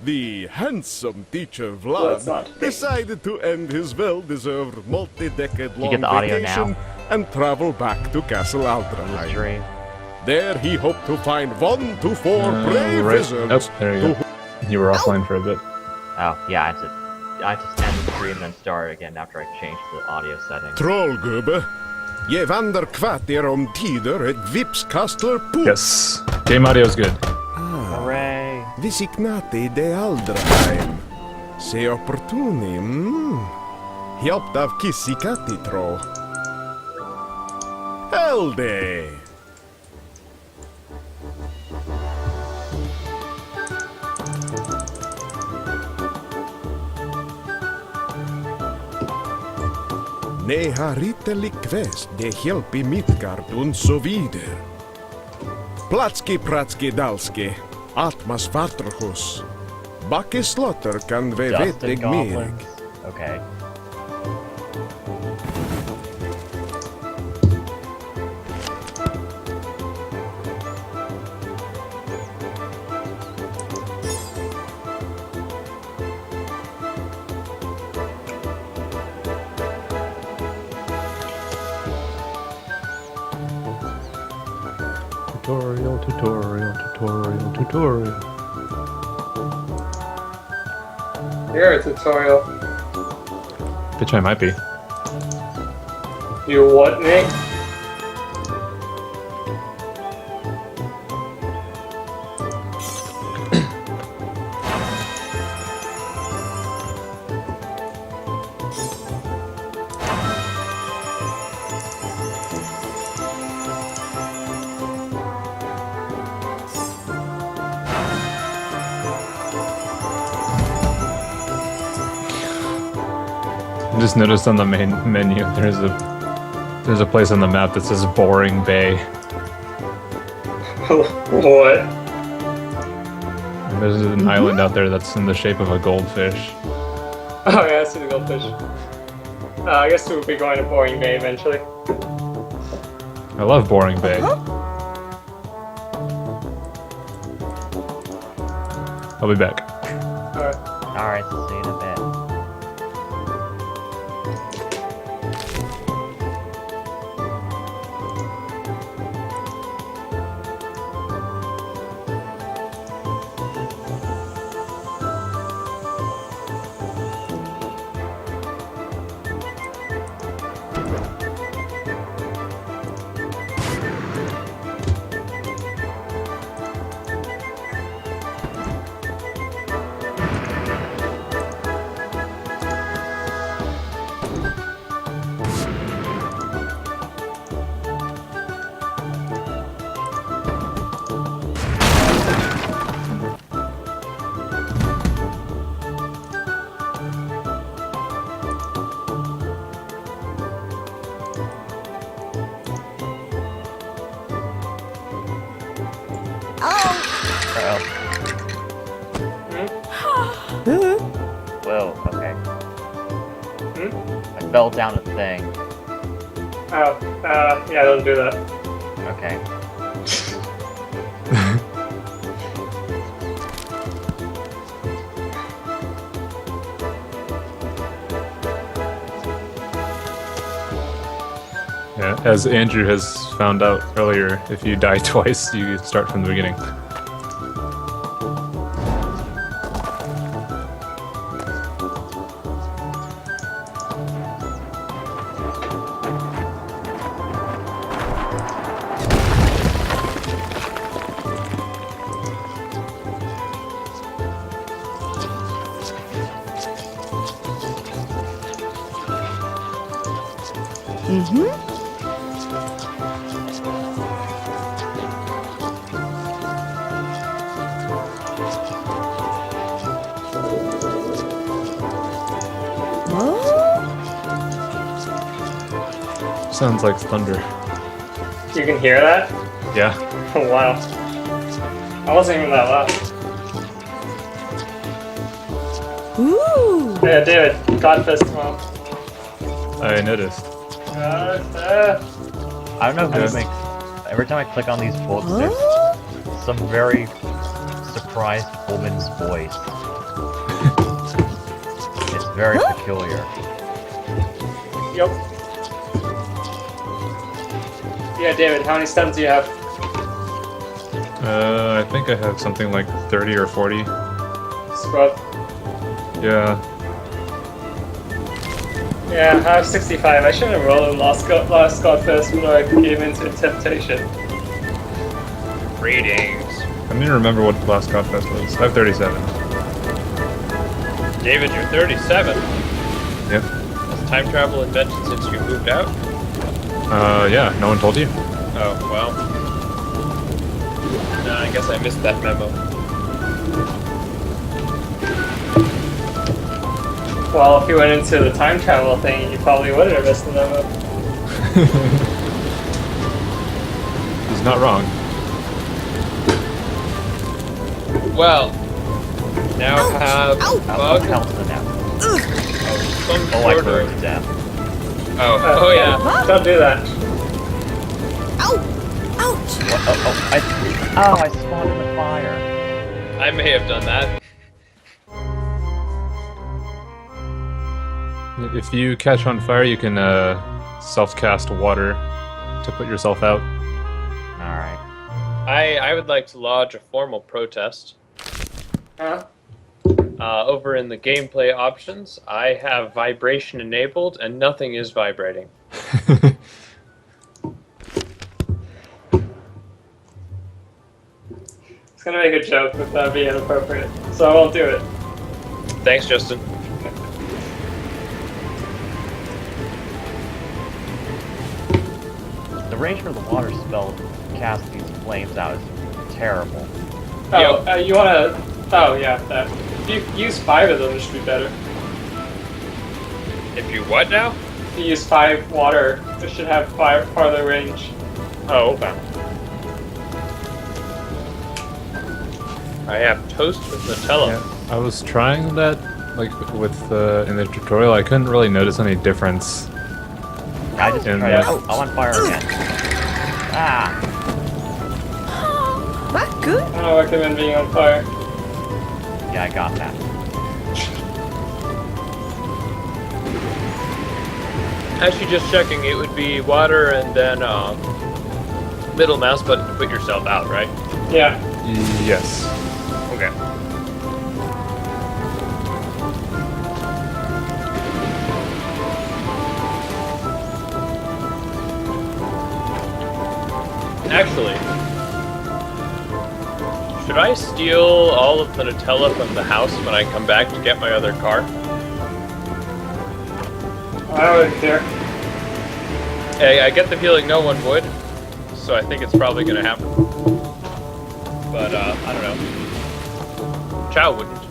The handsome teacher Let's Vlad not. decided to end his well-deserved multi-decade-long get the audio vacation now? and travel back to Castle The Aldraheim. stream. There he hoped to find 1 to 4 brave wizards Oh, there you go. You were offline for a bit. Oh, yeah, I just end the stream and then start again after I change the audio settings. Trollgubbe, je vandrar kvarter om tider ett vipskastler på. Yes. Game audio is good. Hooray! Visignati de Aldraheim. Se opportuni, Hjälpt av kissikatti tro. Elde! Ne har ritterlig kvest, det hjälp i Midgard och så vidare. Platski pratski dalski, Atmas vaterhus. Backe slotter kan vi Dusted vettig goblins. merig. Okay. Tutorial, tutorial, tutorial, tutorial. You're a tutorial. Bitch, I might be. You what, Nick? I just noticed on the main menu there's a place on the map that says Boring Bay. What? And there's an island out there that's in the shape of a goldfish. Oh yeah, I see the goldfish. I guess we'll be going to Boring Bay eventually. I love Boring Bay. I'll be back. Alright. Alright, see you in a bit. Whoa, okay. I fell down a thing. Oh, yeah, don't do that. Okay. Yeah, as Andrew has found out earlier, if you die twice, you start from the beginning. Sounds like thunder. You can hear that? Yeah. Oh, wow. I wasn't even that loud. Ooh. Yeah, David, Godfist tomorrow. I noticed. I don't know who makes... Every time I click on these books, there's some very surprised woman's voice. very peculiar. Yep. Yeah, David, how many stems do you have? I think I have something like 30 or 40. Scrub. Yeah. Yeah, I have 65. I should have rolled in last god first before I gave into temptation. Greetings. I need to remember what the last Godfest was. I have 37. David, you're 37. Yep. Has time travel invented since you moved out? Yeah, no one told you? Oh, well. No, I guess I missed that memo. Well, if you went into the time travel thing, you probably wouldn't have missed the memo. He's not wrong. Well, now have I'll bug. count them now. Some Oh, I sort burned of. to death. Oh yeah. Don't do that. Ow! Ouch! I spawned in the fire. I may have done that. If you catch on fire, you can self-cast water to put yourself out. Alright. I would like to lodge a formal protest. Huh? Over in the gameplay options, I have vibration enabled and nothing is vibrating. It's gonna make a joke, but that'd be inappropriate, so I won't do it. Thanks, Justin. The range for the water spell to cast these flames out is terrible. Oh, you wanna... Oh, yeah, that. If you use 5 of them, it should be better. If you what now? If you use 5 water, it should have farther range. Oh, okay. I have toast with Nutella. Yeah, I was trying that, like, with in the tutorial. I couldn't really notice any difference. I just And, tried. uh, Oh, I'm on fire again. Ah! That's good. I don't recommend being on fire. Yeah, I got that. Actually, just checking, it would be water and then middle mouse button to put yourself out, right? Yeah. Yes. Okay. Actually, should I steal all of the Nutella from the house when I come back to get my other car? I wouldn't care. Hey, I get the feeling no one would, so I think it's probably gonna happen. But, I don't know. Chow wouldn't.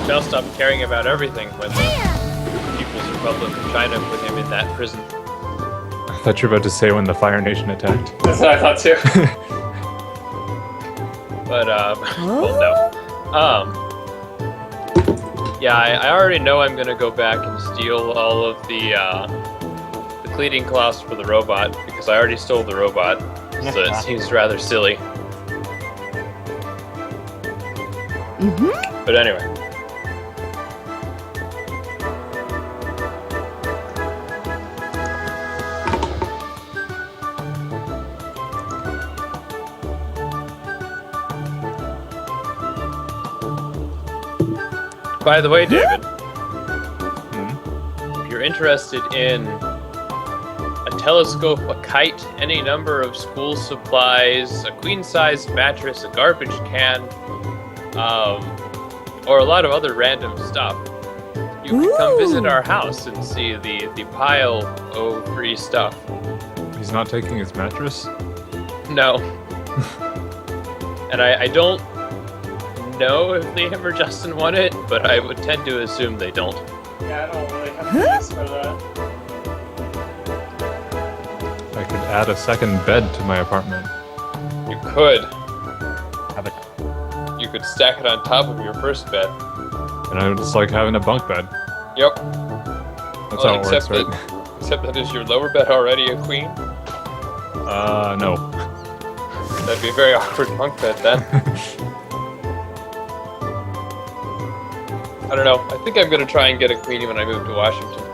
Chow stopped caring about everything when the People's Republic of China put him in that prison. I thought you were about to say when the Fire Nation attacked. That's what I thought too. But, well, no. Yeah, I already know I'm gonna go back and steal all of the cleaning cloths for the robot, because I already stole the robot, so it seems rather silly. But anyway. By the way, David, if you're interested in a telescope, a kite, any number of school supplies, a queen-sized mattress, a garbage can, or a lot of other random stuff, you can come visit our house and see the pile of free stuff. He's not taking his mattress? No. And I don't know if Liam or Justin want it, but I would tend to assume they don't. Yeah, I don't really have a use for that. I could add a second bed to my apartment. You could. Have it. You could stack it on top of your first bed. And I just like having a bunk bed. Yep. That's how it works, right? Except that is your lower bed already a queen? No. That'd be a very awkward bunk bed then. I don't know. I think I'm gonna try and get a queenie when I move to Washington.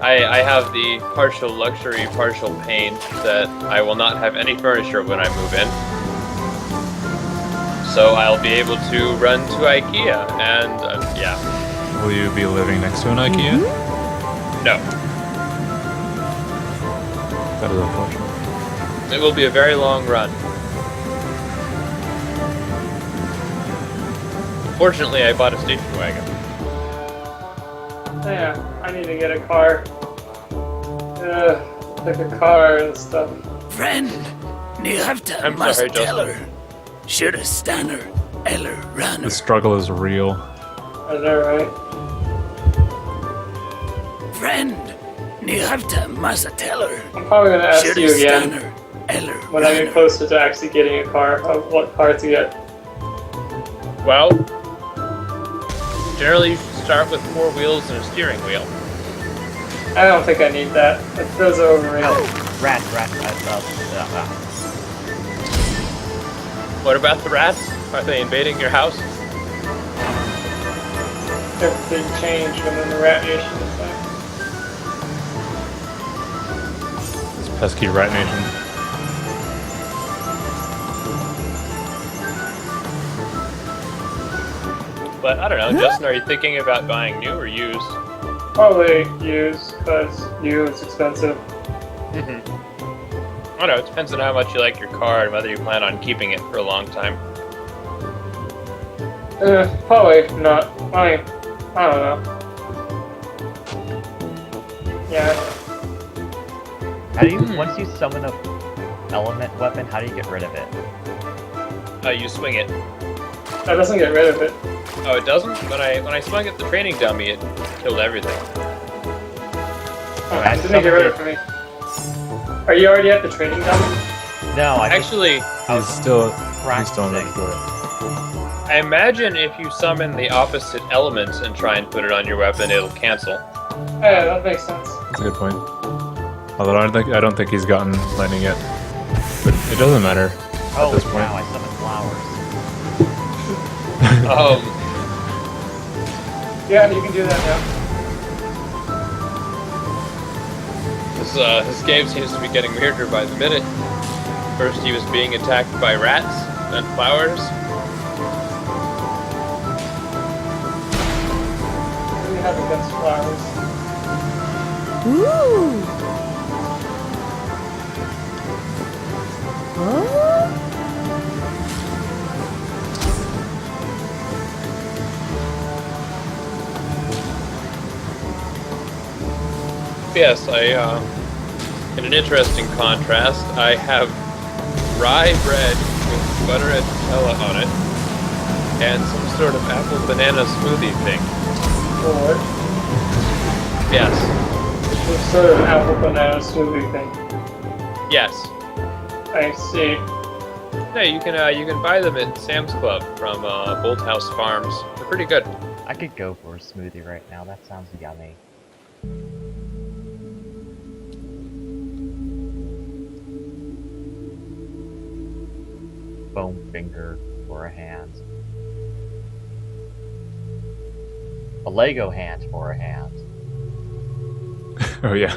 I have the partial luxury, partial pain that I will not have any furniture when I move in. So I'll be able to run to IKEA, and yeah. Will you be living next to an IKEA? No. That is unfortunate. It will be a very long run. Fortunately, I bought a station wagon. Yeah, I need to get a car. Like a car and stuff. Friend, ni hafta I'm must sorry, tell Justin. her. Should have stanner, eller runner. The struggle is real. I know, right? Friend, ni hafta must tell her. I'm probably gonna ask Should you have again stanner, eller when I get runner. closer to actually getting a car, of what car to get. Well, generally you should start with 4 wheels and a steering wheel. I don't think I need that. Those are overrated. Rats. What about the rats? Are they invading your house? Everything changed when the Rat Nation is back. This pesky rat nation. But I don't know, Justin, are you thinking about buying new or used? Probably used, because new is expensive. I don't know, it depends on how much you like your car and whether you plan on keeping it for a long time. Probably not. I don't know. Yeah. How do you, once you summon a element weapon, how do you get rid of it? You swing it. That doesn't get rid of it. Oh, it doesn't? When I swung at the training dummy, it killed everything. Oh, I it didn't get rid of it for me. Are you already at the training dummy? No, I just Actually, He's still practicing. not good. I imagine if you summon the opposite element and try and put it on your weapon, it'll cancel. Yeah, that makes sense. That's a good point. Although I don't think he's gotten lightning yet. But it doesn't matter at this point. Wow, I summoned flowers. Yeah, you can do that now. This game seems to be getting weirder by the minute. First he was being attacked by rats, then flowers. We have against flowers. Ooh. Oh. Yes, in an interesting contrast, I have rye bread with butter and Nutella on it, and some sort of apple banana smoothie thing. Or Yes, some sort of apple banana smoothie thing. yes. I see. Yeah, you can buy them at Sam's Club from Bolt House Farms. They're pretty good. I could go for a smoothie right now. That sounds yummy. Foam finger for a hand. A Lego hand for a hand. Oh yeah.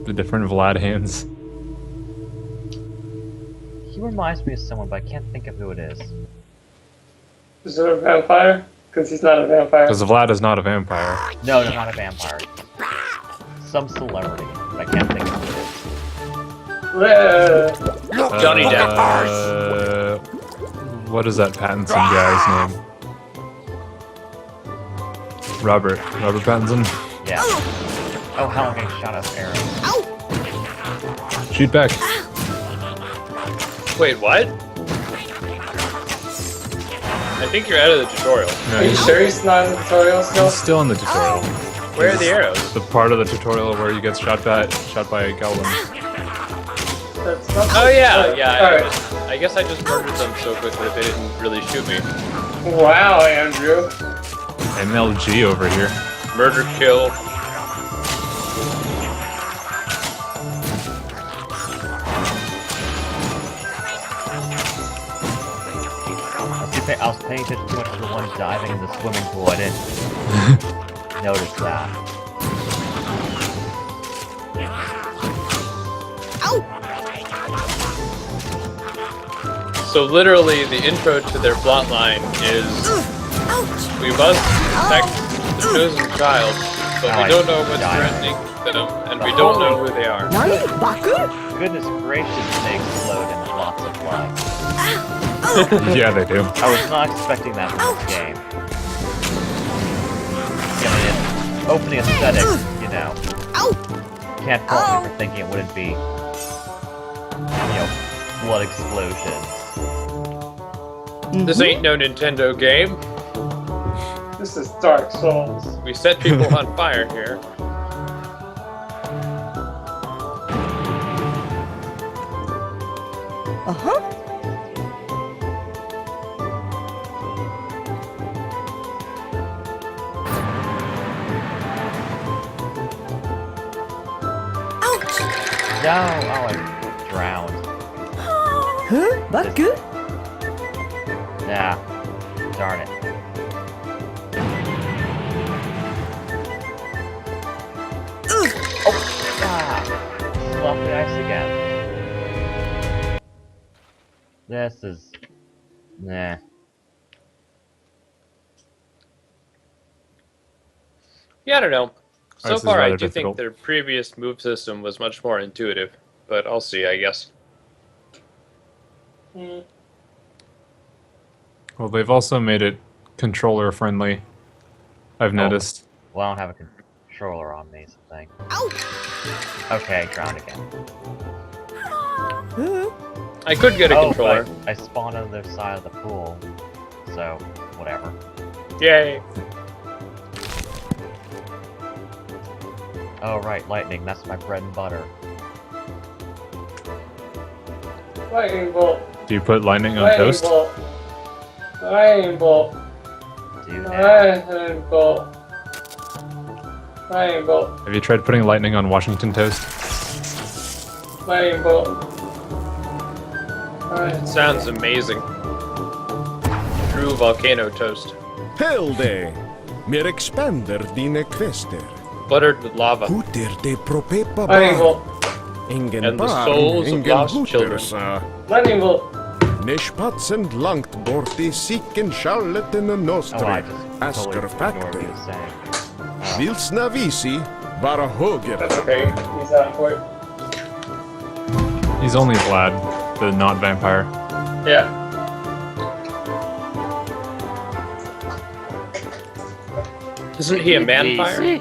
The different Vlad hands. He reminds me of someone, but I can't think of who it is. Is it a vampire? Because he's not a vampire. Because Vlad is not a vampire. No, not a vampire. Some celebrity, but I can't think of who it is. Johnny Depp. What is that Pattinson guy's name? Robert Pattinson. Yeah. Oh, hell, I'm getting shot at arrows. Shoot back. Wait, what? I think you're out of the tutorial. No, Are you he's, sure he's not in the tutorial still? he's still in the tutorial. Where are the arrows? The part of the tutorial where you get shot by goblins. That's not Oh yeah, yeah. Alright. I guess I just murdered them so quickly that they didn't really shoot me. Wow, Andrew. MLG over here. Murder kill. Let's see if I was paying attention too much to the one diving in the swimming pool. I didn't notice that. Ow! So literally, the intro to their plotline is Ouch! we must protect the chosen child, but we don't know what's threatening them, and we don't know who they are. Nani? Baku? Goodness gracious, they explode in lots of blood. Yeah, they do. I was not expecting that from this game. I mean, opening aesthetic, you know. Ow! Can't fault me for thinking it wouldn't be, you know, blood explosions. This ain't no Nintendo game. This is Dark Souls. We set people on fire here. Uh-huh. Ouch! No! Oh, I drowned. Huh? Baku? Nah. Darn it. Oh! Ah! Off the ice again. This is... Nah. Yeah, I don't know. So This is far, I rather do difficult. think their previous move system was much more intuitive, but I'll see, I guess. Well, they've also made it controller friendly. I've noticed. Well, I don't have a controller on me, so thank. Ow! Okay, drowned again. Huh? I could get a controller. But I spawned on the other side of the pool, so whatever. Yay. Oh right, lightning, that's my bread and butter. Lightning bolt. Do you put lightning on Lightning toast? bolt. Lightning bolt. Dude, Lightning bolt. Lightning bolt. Have you tried putting lightning on Washington toast? Lightning bolt. It sounds amazing. True volcano toast. Helde, mir expander dine kvester. Buttered with lava. Huter de propepa Lightning bar. bolt. Ingen And the barn, souls of ingen lost huter, children. sa. Lightning bolt. Ne spatsend langt bort i sikken skjalletene oh, I nostre. just Asker totally ignored what he fakter. was saying. Vilsna visi, bara höger. That's okay. He's not important. He's only Vlad, the not vampire. Yeah. Isn't he a manfire?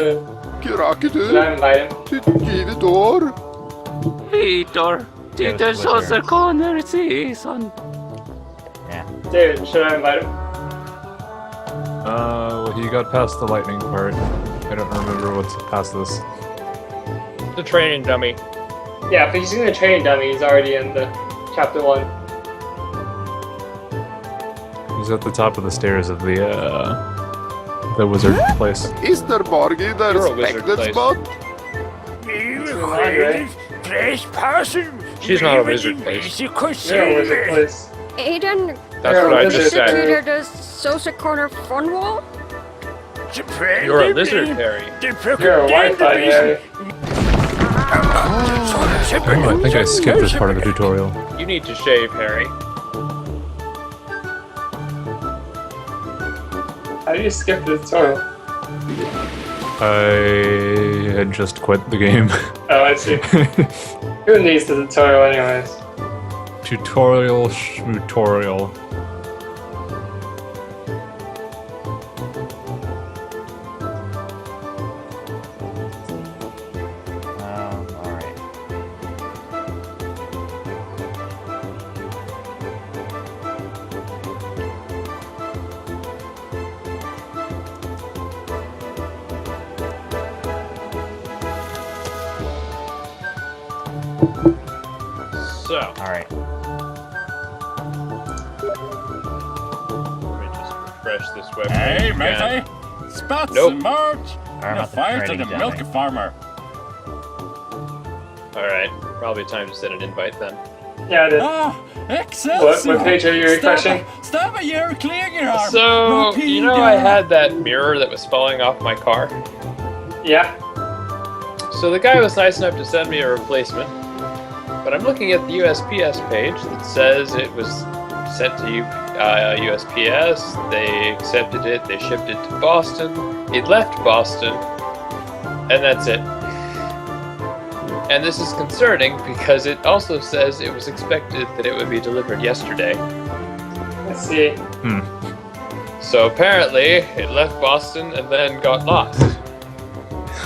Should I invite him? Peter, Tita Saucer Corner season. Yeah. David, should I invite him? Well, he got past the lightning part. I don't remember what's past this. The training dummy. Yeah, if he's in the training dummy, he's already in the chapter 1. He's at the top of the stairs of the wizard place. Is der Borgi der You're a wizard respected place. spot? She's not a wizard place. You're a wizard place. Aiden, That's You're what a I just wizard. said. to the Saucer Corner front wall? You're a lizard, Harry. You're a Wi-Fi Harry. Oh, I think I skipped this part of the tutorial. You need to shave, Harry. How do you skip the tutorial? I had just quit the game. Oh, I see. Who needs the tutorial anyways? Tutorial schmutorial. Alright. So, Alright. let me just refresh this web Hey, page again. matey! Spots Nope. and march! I'm The not the fire to training the dummy. milk farmer! Alright. Probably time to send an invite then. Yeah, it is. Ah, excellent. What page are you refreshing? Stab a year clearing your arm. So, you know I had that mirror that was falling off my car? Yeah. So the guy was nice enough to send me a replacement, but I'm looking at the USPS page that says it was sent to USPS, they accepted it, they shipped it to Boston, it left Boston, and that's it. And this is concerning because it also says it was expected that it would be delivered yesterday. Let's see. So apparently, it left Boston and then got lost.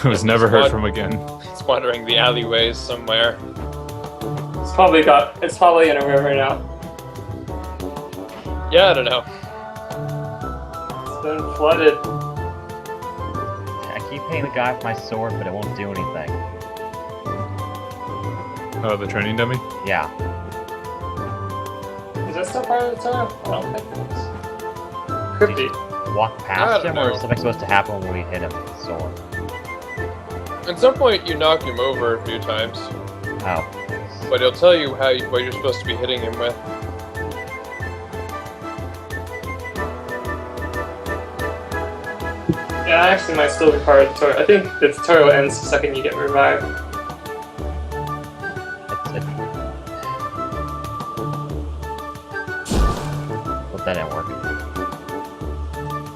It was never heard from again. It's wandering the alleyways somewhere. It's probably in a river now. Yeah, I don't know. It's been flooded. I keep hitting the guy with my sword, but it won't do anything. Oh, the training dummy? Yeah. Is that still part of the tunnel? I don't think it is. Could be. Walk I past don't him, or know. is something supposed to happen when we hit him with the sword? At some point, you knock him over a few times, Oh. but he'll tell you what you're supposed to be hitting him with. Yeah, actually might still be part of the tutorial. I think the tutorial ends the second you get revived. But that didn't work.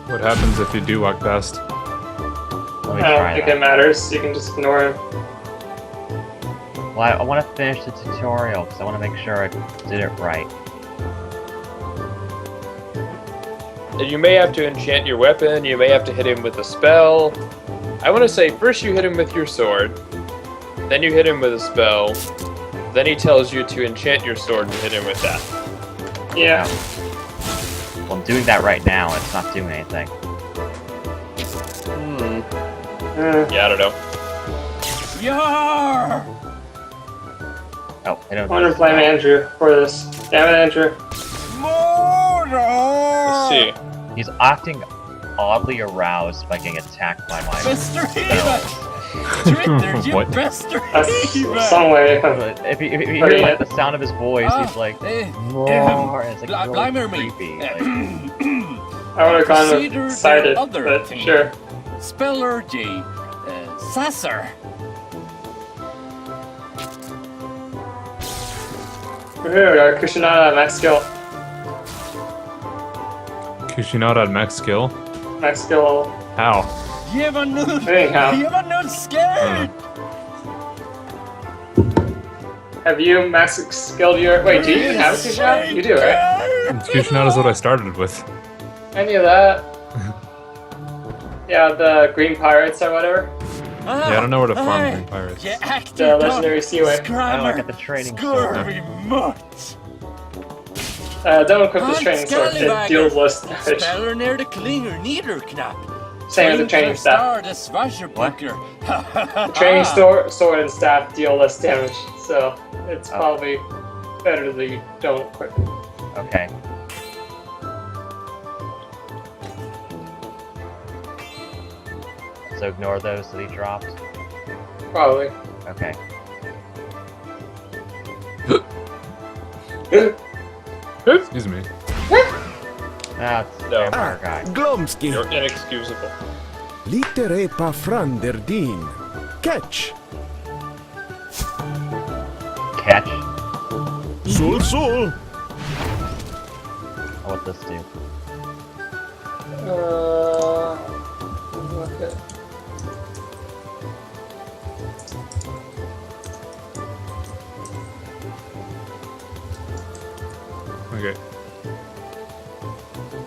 What happens if you do walk past? Let me I don't try think that. it matters. You can just ignore him. Well, I want to finish the tutorial because I want to make sure I did it right. And you may have to enchant your weapon, you may have to hit him with a spell. I want to say, first you hit him with your sword, then you hit him with a spell, then he tells you to enchant your sword and hit him with that. Yeah. Well, I'm doing that right now. It's not doing anything. Yeah, I don't know. Yar! Oh, I don't. I want to blame Andrew for this. Damn it, Andrew. Let's see. He's acting oddly aroused by getting attacked by my Mr. spells. Twitter, you What? Mr. That's some way of But if you Okay, hear like yeah. the sound of his voice, he's like, roar, and it's like really Blimer me. creepy. Like, I would have gone Consider with Sided, their other but thing. sure. Spellergy. Sasser. Here we are, Kushinada, max skill. Kushinada at max skill? Max skill. How? You ever knew? Anyhow. You ever knew scared? Have you max skilled your... Wait, do you even have a Kushinada? You do, right? Kushinada is what I started with. I knew that. Yeah, the green pirates or whatever. Yeah, I don't know where to farm green pirates. You acted The legendary Seaway. I don't get the training Scurvy much. Don't equip this training sword. It deals less damage. Speller near the klinger neither knap. Same as the training staff. The swasherbuckler. Training sword and staff deal less damage, so it's probably better that you don't equip it. okay. So ignore those that he dropped. Probably. Okay. Excuse me. That's No. vampire guy. Glomski. You're inexcusable. Litere pa franderdin. Catch. Catch. Sul sul. Oh, what's this do? Okay. Okay.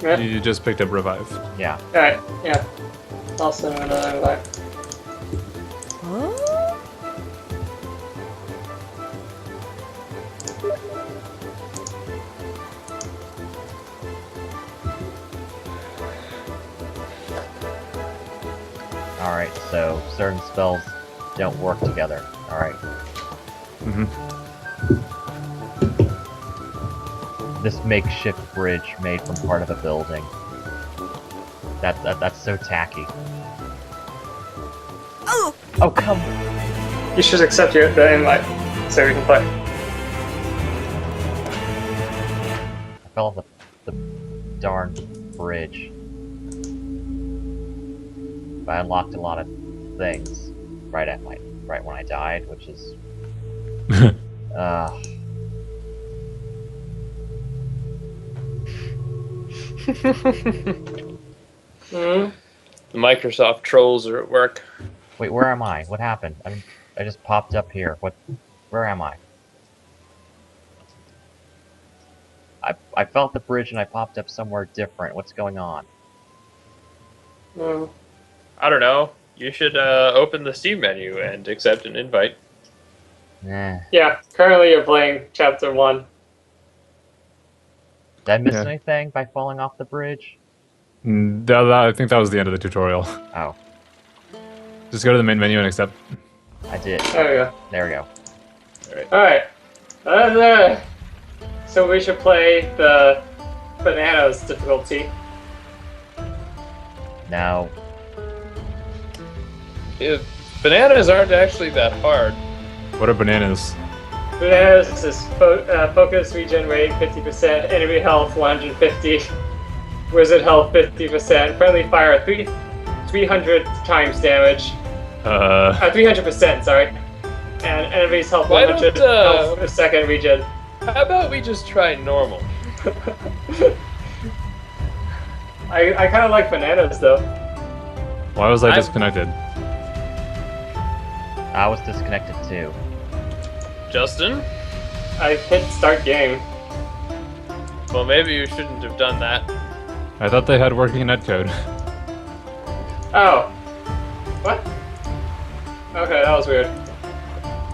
Yeah. You just picked up revive. Yeah. Alright, yeah. I'll send him another invite. Alright, so certain spells don't work together. Alright. This makeshift bridge made from part of a building. That's so tacky. Oh come! You should accept the invite. so we can play. I fell off the darn bridge. But I unlocked a lot of things right when I died, which is Hmm? The Microsoft trolls are at work. Wait, where am I? What happened? I just popped up here. Where am I? I fell off the bridge and I popped up somewhere different. What's going on? I don't know. You should open the Steam menu and accept an invite. Eh. Yeah, currently you're playing Chapter 1. Did I miss Yeah. anything by falling off the bridge? I think that was the end of the tutorial. Oh, Just go to the main menu and accept. I did. There we go. There we go. Alright. So we should play the Bananas difficulty. Now, Bananas aren't actually that hard. What are bananas? Bananas is focus regenerate 50%, enemy health 150, wizard health 50%, friendly fire 300 times damage. 300%, sorry. And enemies health Why 100 don't, health per second regen. How about we just try normal? I kind of like bananas though. Why was I I'm- disconnected? I was disconnected too. Justin? I hit start game. Well, maybe you shouldn't have done that. I thought they had working netcode. Oh. What? Okay, that was weird.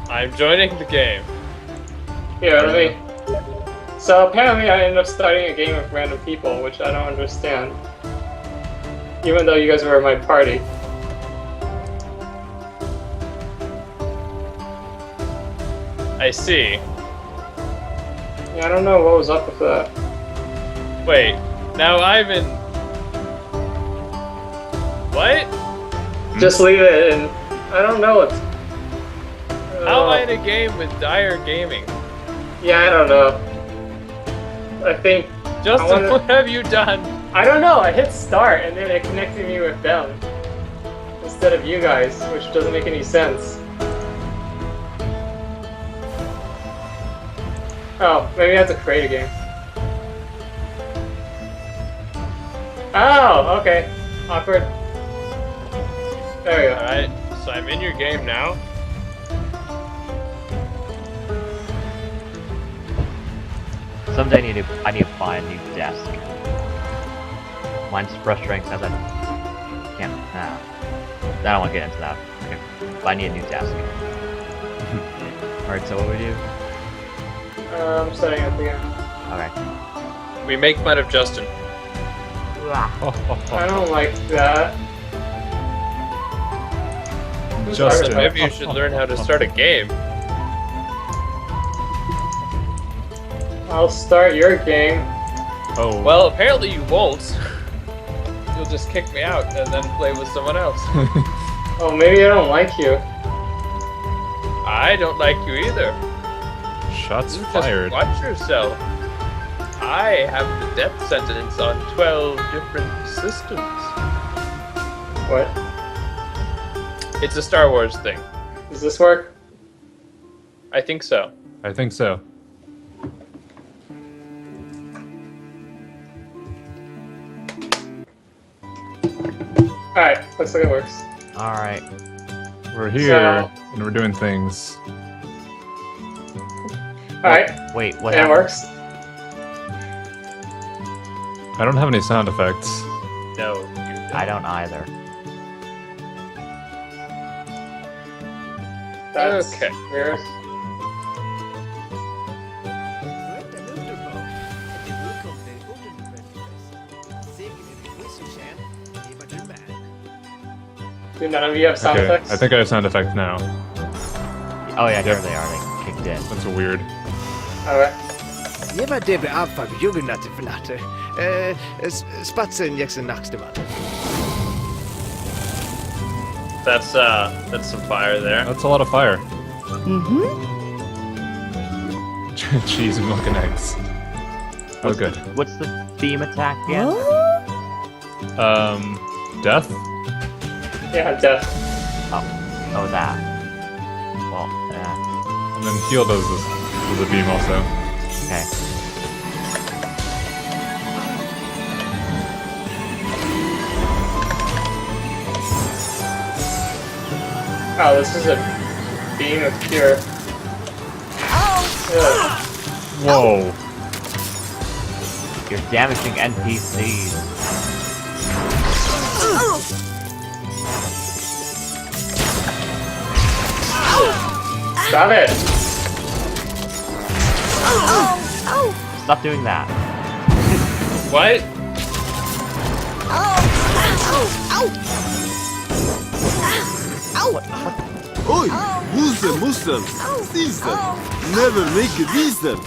I'm joining the game. Here, let me... So apparently I ended up starting a game with random people, which I don't understand. Even though you guys were in my party. I see. Yeah, I don't know what was up with that. Wait, now I'm in... What? Just leave it and... I don't know what's... How am I in a game with Dire Gaming? Yeah, I don't know. I think... Justin, wonder- what have you done? I don't know, I hit start and then it connected me with them. Instead of you guys, which doesn't make any sense. Oh, maybe I have to create a game. Oh, okay. Awkward. There we go. Alright, so I'm in your game now. Someday I need to buy a new desk. Mine's frustrating because I can't. I don't want to get into that. Okay. But I need a new desk. Alright, so what we do? I'm setting up the game. Okay. We make fun of Justin. I don't like that. Who's Justin. architect? Maybe you should learn how to start a game. I'll start your game. Oh. Well, apparently you won't. You'll just kick me out and then play with someone else. Oh, maybe I don't like you. I don't like you either. Shots You fired. just watch yourself. I have the death sentence on 12 different systems. What? It's a Star Wars thing. Does this work? I think so. I think so. Alright, looks like it works. Alright. We're here So- and we're doing things. Alright, Wait, what and it happened? works. I don't have any sound effects. No, you don't. I don't either. That's Okay. weird. Do none of you have sound Okay, effects? I think I have sound effects now. Oh yeah, there Yep. they are. They kicked in. That's weird. Alright. Nie ma dobry alfa jugendaty fnaty. Spacen jak se nakstemat. That's some fire there. That's a lot of fire. Cheese, milk, and eggs. Oh, good. What's the theme attack again? Death? Yeah, death. Oh, that. Well, And then heal does a beam also. okay. Oh, this is a beam of cure. Ugh. Whoa. You're damaging NPCs. Stop it! Stop doing that. What? Oi, lose them, seize them. Never make it ease them.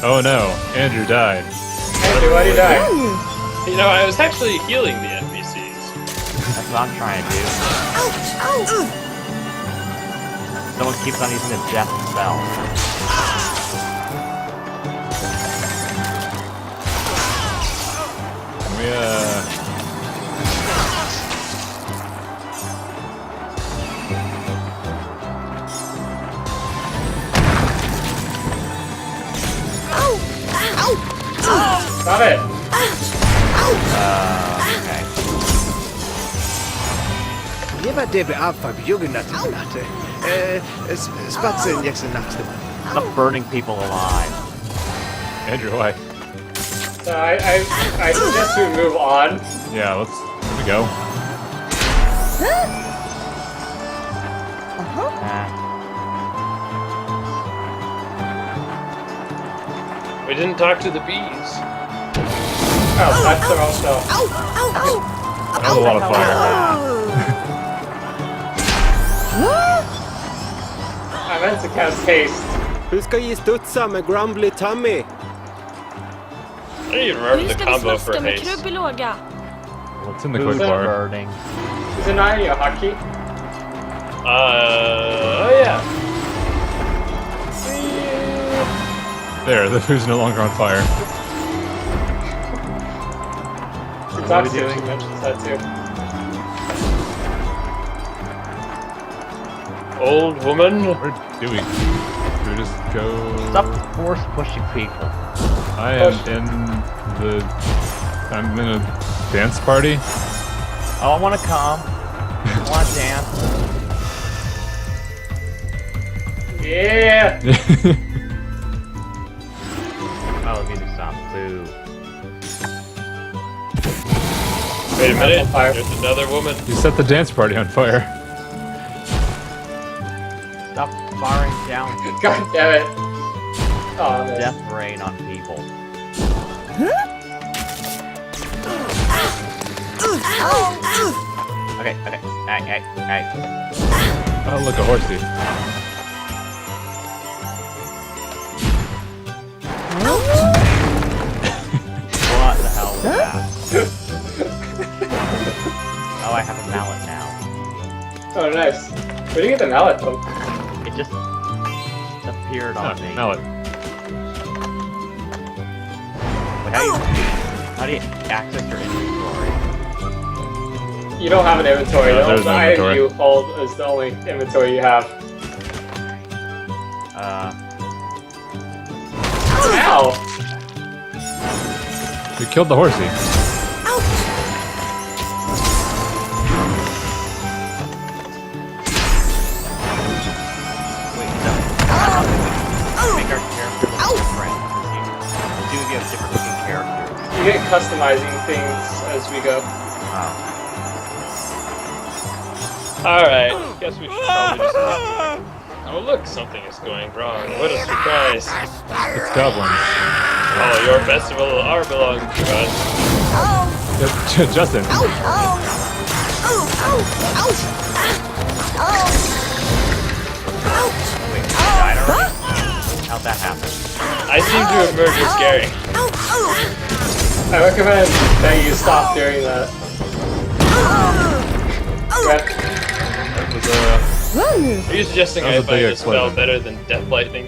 Oh no, Andrew died. Andrew, why'd you die? You know, I was actually healing the NPCs. That's what I'm trying to do. Someone keeps on using the death spell. Can we, Stop it! Okay. Jeba debe alfa jugenate fnate. Spatsen Jackson nachte. Stop burning people alive. Andrew, why? So I suggest we move on. Yeah, let's go. We didn't talk to the bees. Oh, that's their own show. That was a lot of fire. I meant to cast haste. Hur ska ge studsa med Grumbly Tummy? I don't even remember Nu the ska vi combo smaska for med haste. krubb i låga. Well, it's in the Who's quick bar. burning? Isn't I a hockey? Oh yeah. There, the food's no longer on fire. It's What are we Oxy, doing? she mentions that too. Old woman. Where do we? Do we just go? Stop force pushing people. I am in the. I'm in a dance party. Oh, I want to come. I want to dance. Yeah! Oh, the music stopped. Boo. Wait a minute. On fire. There's another woman. You set the dance party on fire. Stop firing down God damn it. Oh, man. death rain on people. Okay. Hey. Oh, look, a horsey. What the hell was that? Oh, I have a mallet now. Oh, nice. Where do you get the mallet from? It just appeared on me. Mallet. Wait, how do you access your inventory? You don't have an inventory. No, The there's no item inventory. you hold is the only inventory you have. Ow! We killed the horsey. Wait, no. Make our character look different. You do give different looking characters. You get customizing things as we go. Oh. Alright, guess we should probably just Oh look, something is going wrong. What a surprise. It's goblins. Oh, your festival are belong to us. Justin. Wait, you died already? How'd that happen? I seem to have murdered Gary. I recommend that you stop doing that. Okay. That was Are you suggesting That I was a find big this spell explosion. better than Death Lightning?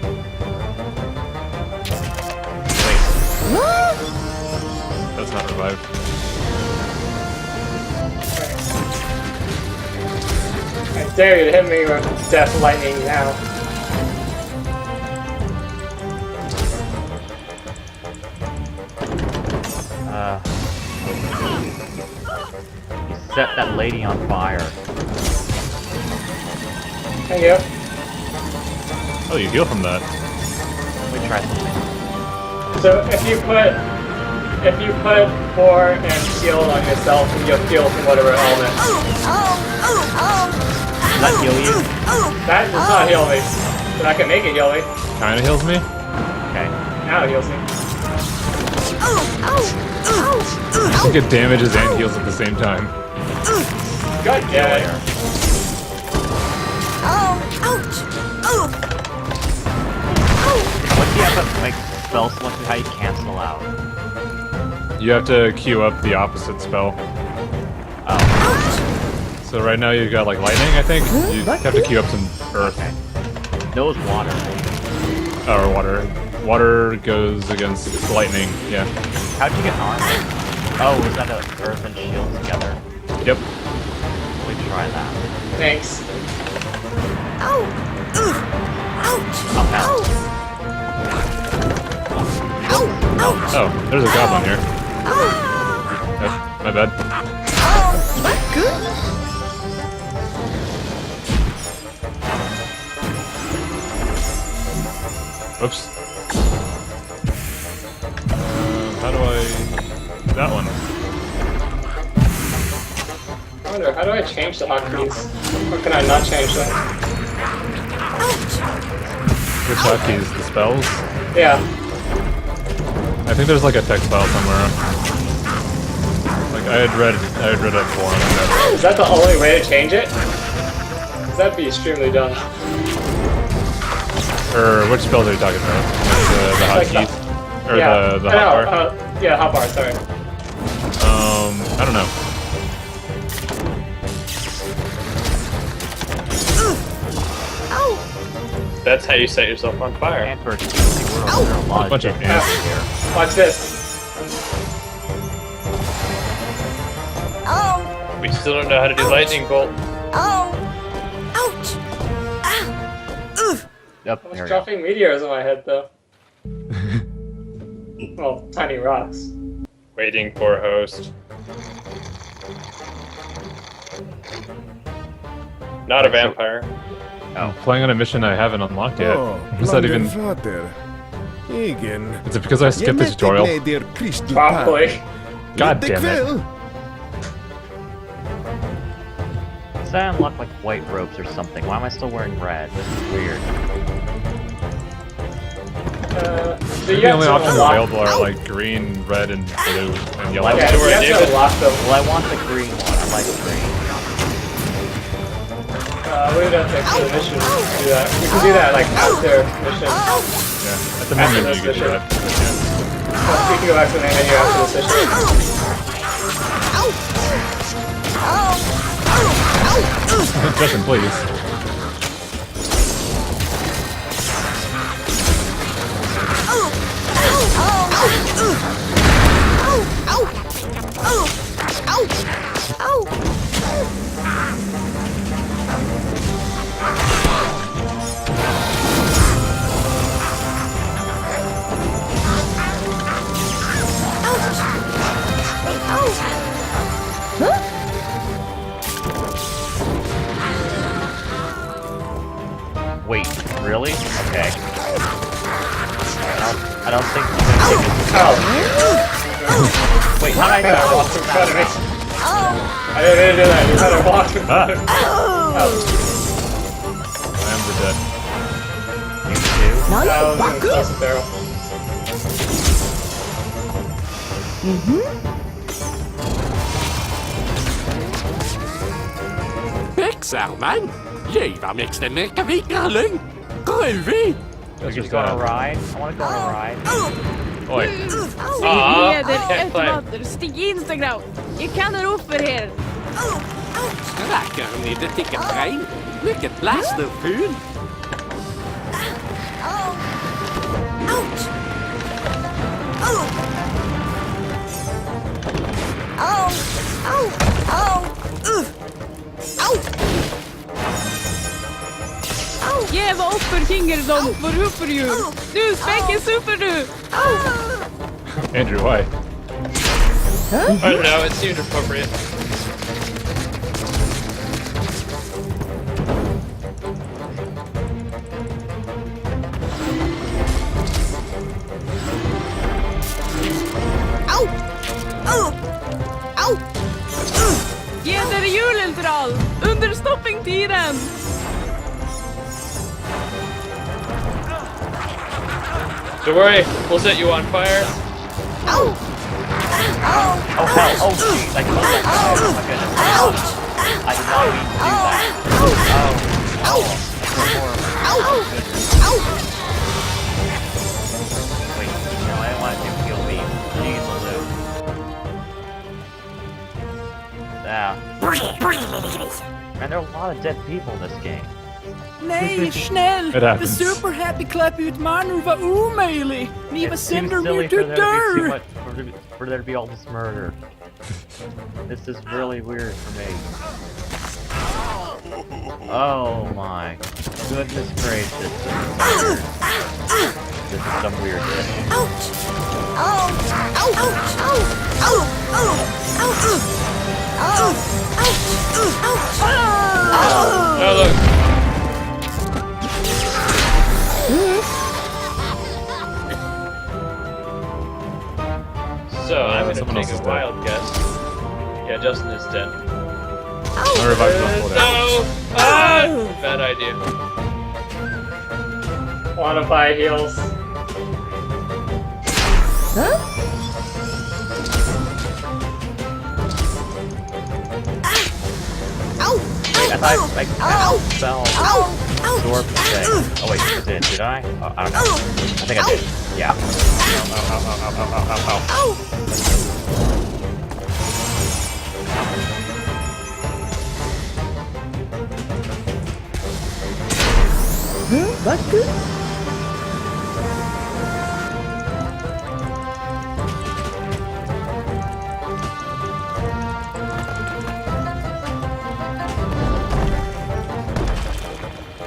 That's not revive. I dare you to hit me with Death Lightning now. You set that lady on fire. Thank you. Oh, you heal from that. Let me try something. So if you put 4 and shield on yourself, and you'll heal from whatever element. Does that heal you? That does not heal me, but I can make it heal me. Kinda heals me. Okay. Now it heals me. You get damages and heals at the same time. God damn it. What do you have to make spell selection? How you cancel out? You have to queue up the opposite spell. Oh. So right now you've got like lightning, I think. You have to queue up some earth. Okay. No, it's water. Or water. Water goes against lightning, yeah. How'd you get armor? Oh, was that a earth and shield together? Yep. Let me try that. Thanks. Oh, hell. Oh, there's a goblin here. Oh, my bad. Oops. How do I... That one. I wonder, how do I change the hotkeys? Or can I not change them? Which hotkeys? The spells? Yeah. I think there's like a text file somewhere. Like I had read a forum on that. Is that the only way to change it? 'Cause that'd be extremely dumb. Or which spells are you talking about? Like the Like hotkeys? Or yeah. the hotbar? Yeah, hotbar, sorry. I don't know. That's how you set yourself on fire. And for a world, there are a lot Bunch of of ants. here. Watch this. We still don't know how to do lightning bolt. Yep, I there was we go. dropping meteors on my head, though. Well, tiny rocks. Waiting for host. Not a vampire. I'm playing on a mission I haven't unlocked yet. Oh, Is that even... Vater. Igen. Is it because I skipped the tutorial? Probably. God damn it. Does that unlock like white robes or something? Why am I still wearing red? This is weird. So you The have only to options unlock. available are like green, red, and blue, and yellow. Well, Yeah, you have to unlock them. Well, I want the green one. I like green. We would have to exit the mission to do that. We can do that like after mission. Yeah, at the menu you can do that. We can go back to the main menu after this mission. Justin, please. Wait, really? Okay. I don't think. Oh, Wait, how did I I know? walked in front of me. I didn't mean to do that. You had to walk in front of me. I am the dead. You too? That was gonna toss a barrel. Pixelman, giv ham ekstra mekanikkerling. Groovy. We're just going on a ride? I want to go on a ride. Oi. Aw, Leder can't climb. efter stig Instagram. You kan ropa här. Rakker ned det ticket brain. Vilket plasterfyll! Ouch! Oh! Oh! Oh! Oh! Au! Jävla offerkingerdom, hvorfor ju? Du, späcker super du! Andrew, why? I don't know, it seemed appropriate. Au! Oh! Au! Ge der juleldrall! Under stoppingtiden! Don't worry, we'll set you on fire. Au! Au! Oh hell! Oh jeez! I killed that guy! Oh my goodness! Ouch! I did not mean to do that. Oh! Oh! Au! Au! Wait, no, I didn't want to kill me. Jeez, Lou. Yeah. Man, there are a lot of dead people in this game. Nej, snäll! It The happens. super happy clap utmaning var omöjlig! Ni var It seems sänder silly mer for till there to be too dörr! much, for there to be all this murder. This is really weird for me. Oh my goodness gracious. This is some weird shit. Ouch! Oh! Ouch! Ouch! Oh! Oh! Oh! Ouch! Oh! Ouch! Oh, look. So, I'm someone gonna else take is a dead. wild guess. Yeah, Justin is dead. I revived him. Hold on. No! Ah! Bad idea. Wanna buy heals? Wait, I thought I fell. Absorb the thing. Oh wait, I did. Did I? Oh, I don't know. I think I did. Yeah. That's good.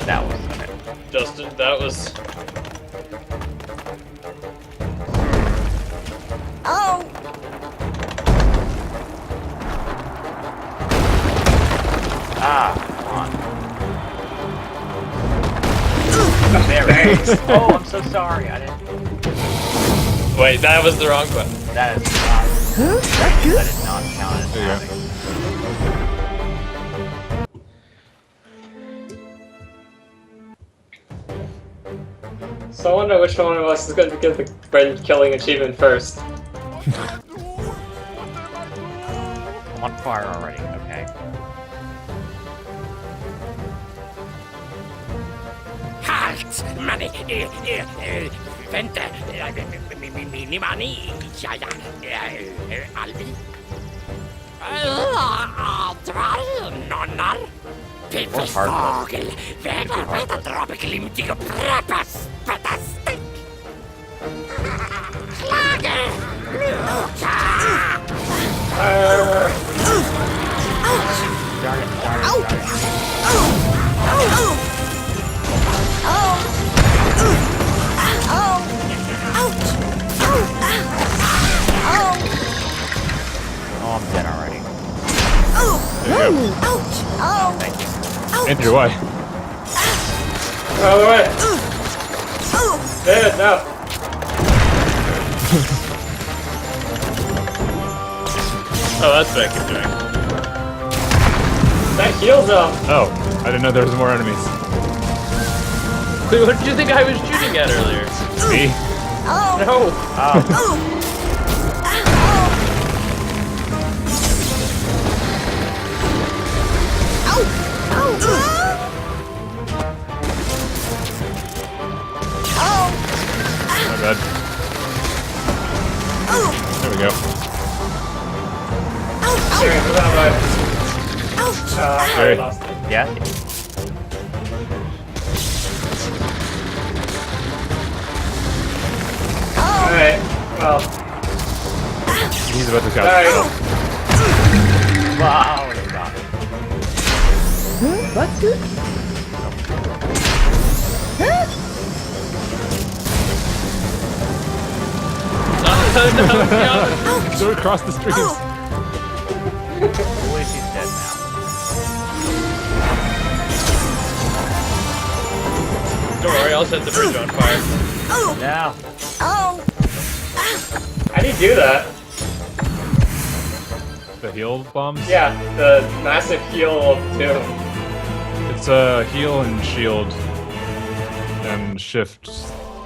That was okay. Justin, that was... Oh! Ah, come on. There it is. Oh, I'm so sorry. I didn't. Wait, that was the wrong button. That is not. That did not count as There you go. having. So I wonder which one of us is going to get the friend killing achievement first. I'm on fire already. Okay. Halt! Manni, vänta, min mani, ja, Alvi. Nonnar, Pippelfågel, vägar veta drabeklimtig och präpas, patastik. Klager, Luka! Darn it, darn it, darn it. Oh, I'm dead already. There you go. Thank you. Andrew, why? Out of the way! Dead, no! Oh, that's what I keep doing. That heals up! Oh, I didn't know there was more enemies. Wait, what did you think I was shooting at earlier? Me? No! Oh. My bad. There we go. Here, go that way. I Sorry. lost it. Yeah. Well, He's about to catch. alright. Wow, you got it. What's good? They're across the streets. Boy, she's dead now. Don't worry, I'll set the bridge on fire. Now. Oh! How do you do that? The heal bombs? Yeah, the massive heal of doom. It's a heal and shield and shift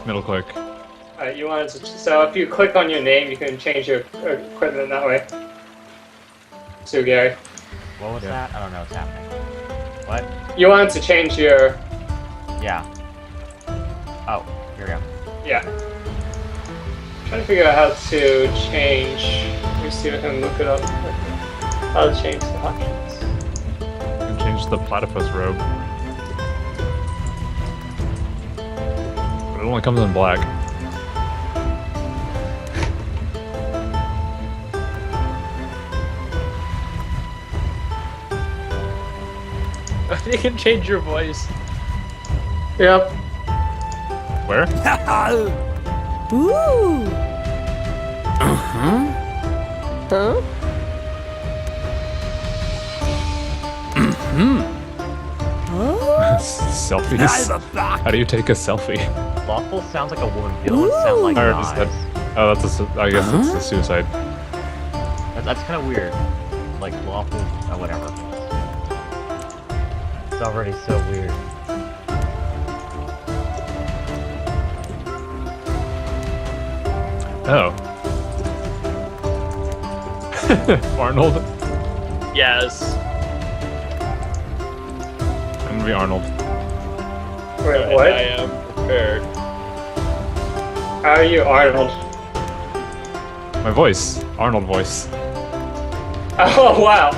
middle click. Alright, you wanted to. So if you click on your name, you can change your equipment that way. So, Gary. What was that? I don't know what's happening. What? You wanted to change your. Yeah. Oh, here we go. Yeah. I'm trying to figure out how to change. Let me see if I can look it up. How to change the options. You can change the platypus robe. But it only comes in black. You can change your voice. Yep. Where? Ooh! Huh? Selfies? How do do you take a selfie? Lawful sounds like a woman. Villain sound like I already just knives. said. Oh, that's a, I guess it's a suicide. That's kind of weird. Like lawful, whatever. It's already so weird. Oh. Arnold? Yes. I'm gonna be Arnold. Wait, And what? I am prepared. How are you, Arnold? My voice. Arnold voice. Oh, wow.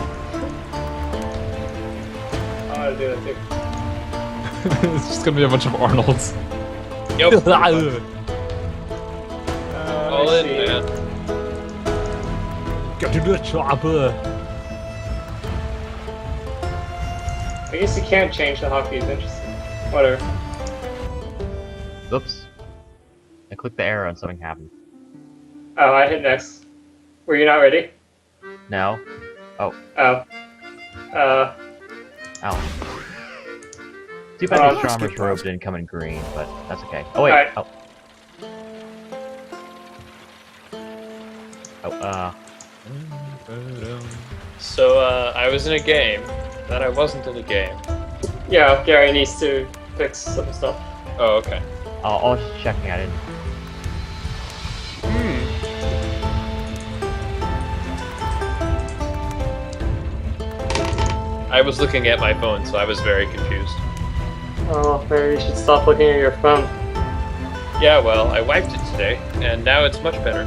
I want to do that too. It's just gonna be a bunch of Arnolds. Yep. All I in, see. man. Get to the chopper. I guess you can't change the hotkeys. Interesting. Whatever. Oops. I clicked the arrow and something happened. Oh, I hit next. Were you not ready? No. Oh. Oh. Ow. Too bad the Charmer's robe didn't come in green, but that's okay. Oh wait. Alright. Oh. Oh, So, I was in a game that I wasn't in a game. Yeah, Gary needs to fix some stuff. Oh, okay. I was just checking, I didn't. I was looking at my phone, so I was very confused. Oh, maybe you should stop looking at your phone. Yeah, well, I wiped it today, and now it's much better.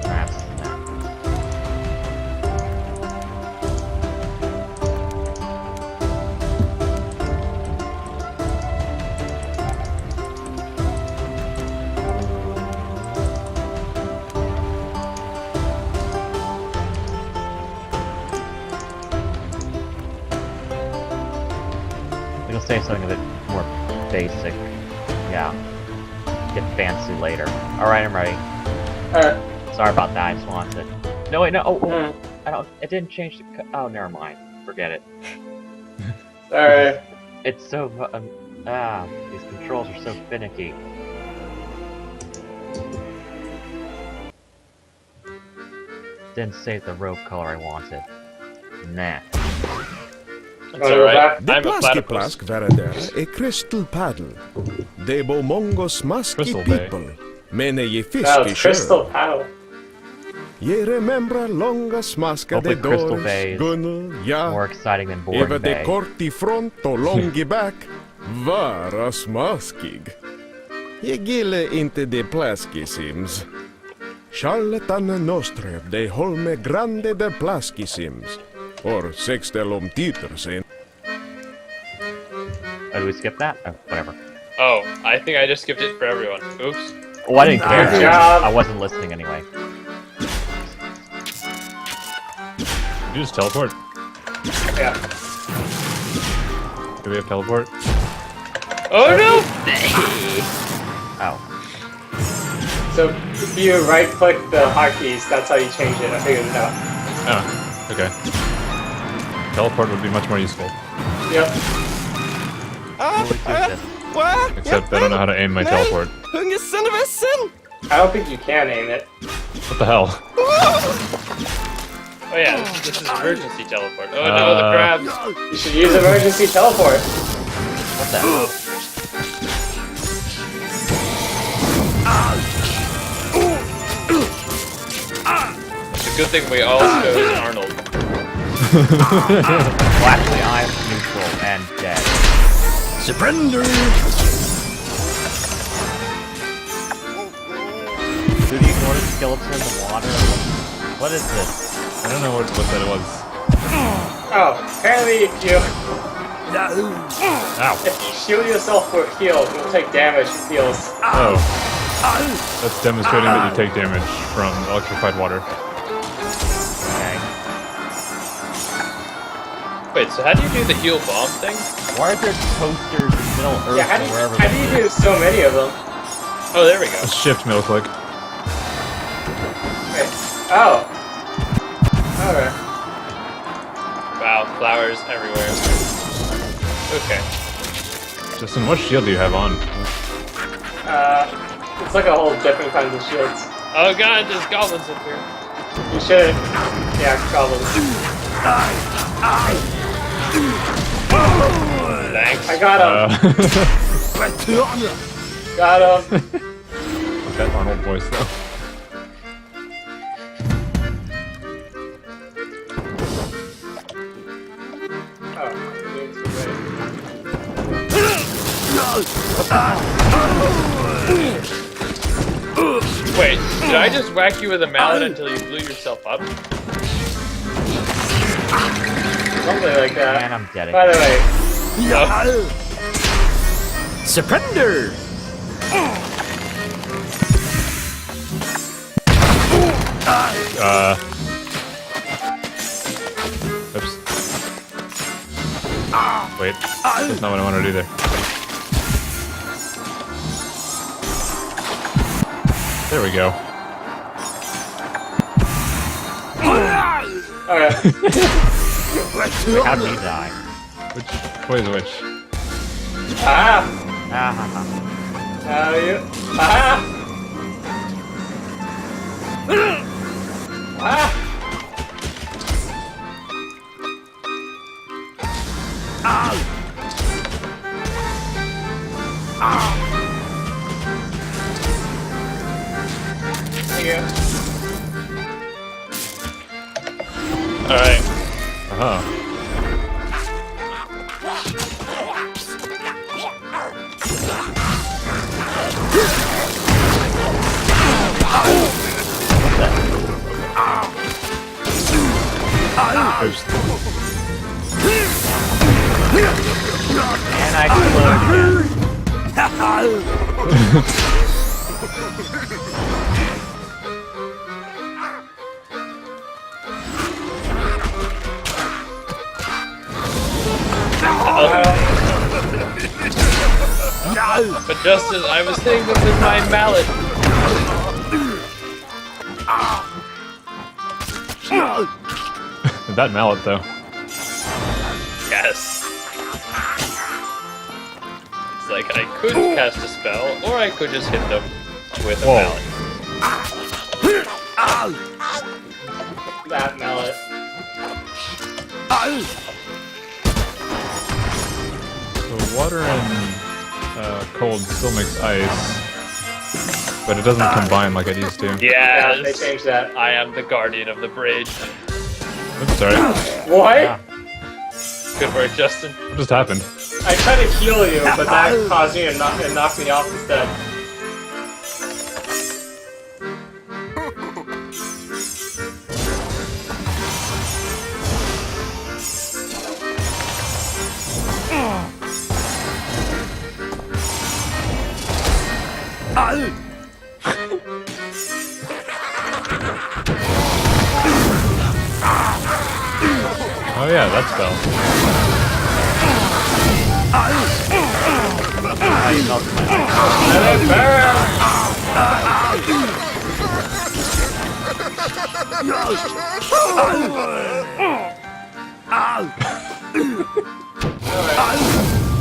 Perhaps not. We'll say something a bit more basic. Yeah. Get fancy later. Alright, I'm ready. Alright. Sorry about that, I just wanted to... No, wait, no, oh, Mm. I don't... It didn't change the... Oh, never mind. Forget it. Sorry. It's so... these controls are so finicky. Didn't save the robe color I wanted. Nah. It's alright. De I'm a plaski platypus. plask värder e crystal paddle. De bo mongo smaski Crystal Bay. people. Mene je No, fiski it's Crystal sjö. Paddle. Je remembra longa smaska de Hopefully Crystal Doris, Bay is Gunnel, ja. More exciting than Eva Boring de Bay. korti front och longi back. Vara smaskig. Jag gillar inte de plaski sims. Charlatan nostre de holme grande de plaski sims. Or sextelum titer sin. Oh, do we skip that? Oh, whatever. Oh, I think I just skipped it for everyone. Oops. Oh, I didn't care. Good job. I wasn't listening anyway. You just teleport? Yeah. Do we have teleport? Oh no! Oh. So if you right click the hotkeys, that's how you change it. I figured it out. Oh, okay. Teleport would be much more useful. Yep. We'll do this. Except I don't know how to aim my teleport. I don't think you can aim it. What the hell? Oh yeah, this is emergency teleport. Oh no, the crabs! You should use emergency teleport. What the hell? It's a good thing we all chose Arnold. Well, actually, I'm neutral and dead. Surrender! Do you ignore the skeleton in the water? What is this? I don't know what that was. Oh, apparently if you Ow. shield yourself for heals, you'll take damage from heals. Oh. That's demonstrating that you take damage from electrified water. Okay. Wait, so how do you do the heal bomb thing? Why are there toasters in Middle Earth Yeah, or wherever how do you do so many of them? Oh, there we go. Just shift middle click. Wait. Oh. Alright. Wow, flowers everywhere. Okay. Justin, what shield do you have on? It's like a whole different kinds of shields. Oh god, there's goblins up here. You should. Yeah, goblins. Thanks. I got him. Got him. That Arnold voice though. Wait, did I just whack you with a mallet until you blew yourself up? Something like that. And I'm dead By the again. way, Surrender! Oops. Wait, that's not what I wanted to do there. There we go. alright. How did you die? Which way is which? Ah! Ah, ha, ha. How are you? Ah! Ah! Here. Alright. Uh-huh. Oops. And I exploded. But just as I was hitting them with my mallet. That mallet though. Yes. It's like I could cast a spell, or I could just hit them with a Whoa. mallet. That mallet. So water and cold still makes ice, but it doesn't combine like it used to. Yeah, Yes, they changed that. I am the guardian of the bridge. Oops, sorry. What? Good work, Justin. What just happened? I tried to heal you, but that caused you to knock me off instead. Oh yeah, that spell. You melted my ice. Let it burn!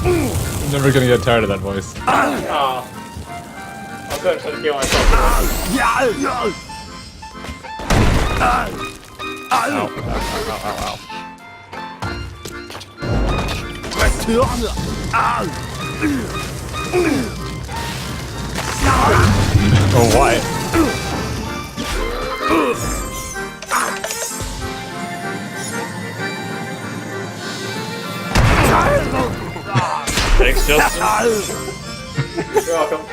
I'm never gonna get tired of that voice. Oh. I'm going to heal myself. Ow, ow, ow, ow, ow. Oh, why? Thanks, Justin. You're welcome.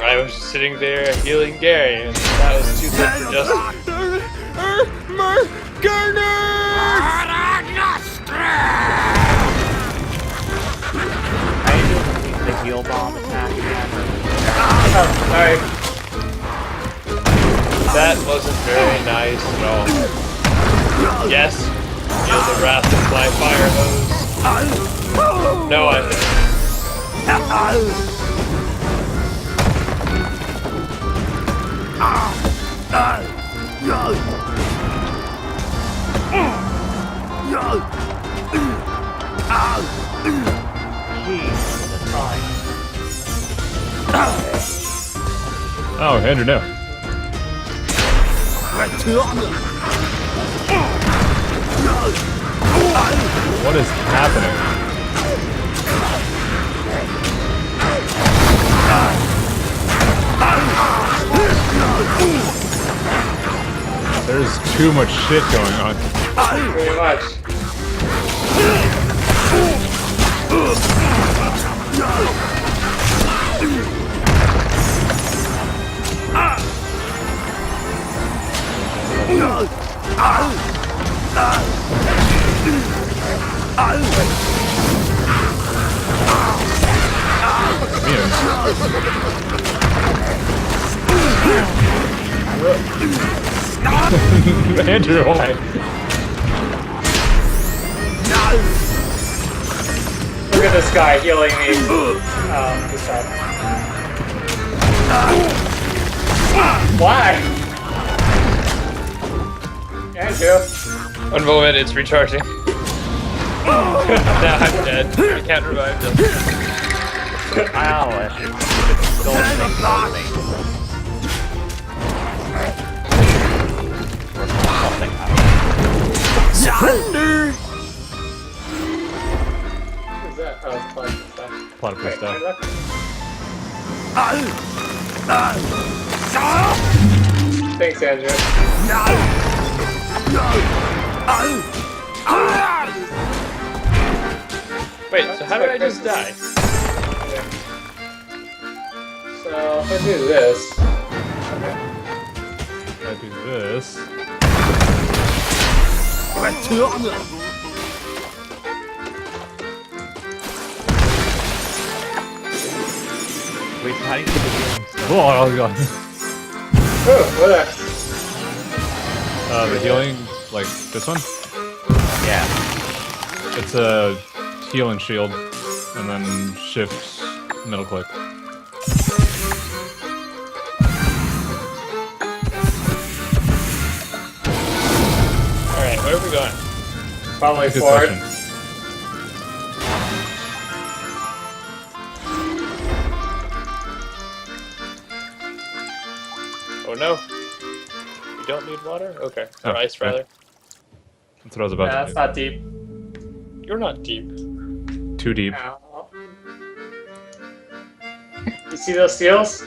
I was just sitting there healing Gary, and that was too good for Justin. How you doing the heal bomb attack again? Oh, sorry. That wasn't very nice at all. Yes, feel the wrath of my fire hose. No, I didn't. Oh, Andrew, no. What is happening? There's too much shit going on. Pretty much. Andrew, why? Look at this guy healing me. This time. Why? Andrew. One moment, it's recharging. Now I'm dead. I can't revive them. Ow, it's golden thing. Something. Thunder! What is that? Oh, it's plastic stuff. Platypus stuff. Thanks, Andrew. Wait, so how did I just die? Yeah. So if I do this. Okay. I do this. Wait, so how do you keep the healing stuff? Oh, God. Ooh, what The healing, like this one? Yeah. It's a heal and shield, and then shift middle click. Alright, where are we going? Probably Good forward. question. Oh no. You don't need water? Okay. Or Oh, ice, yeah. rather. That's what I was about That's to not deep. You're not deep. do. Too deep. Ow. You see those seals?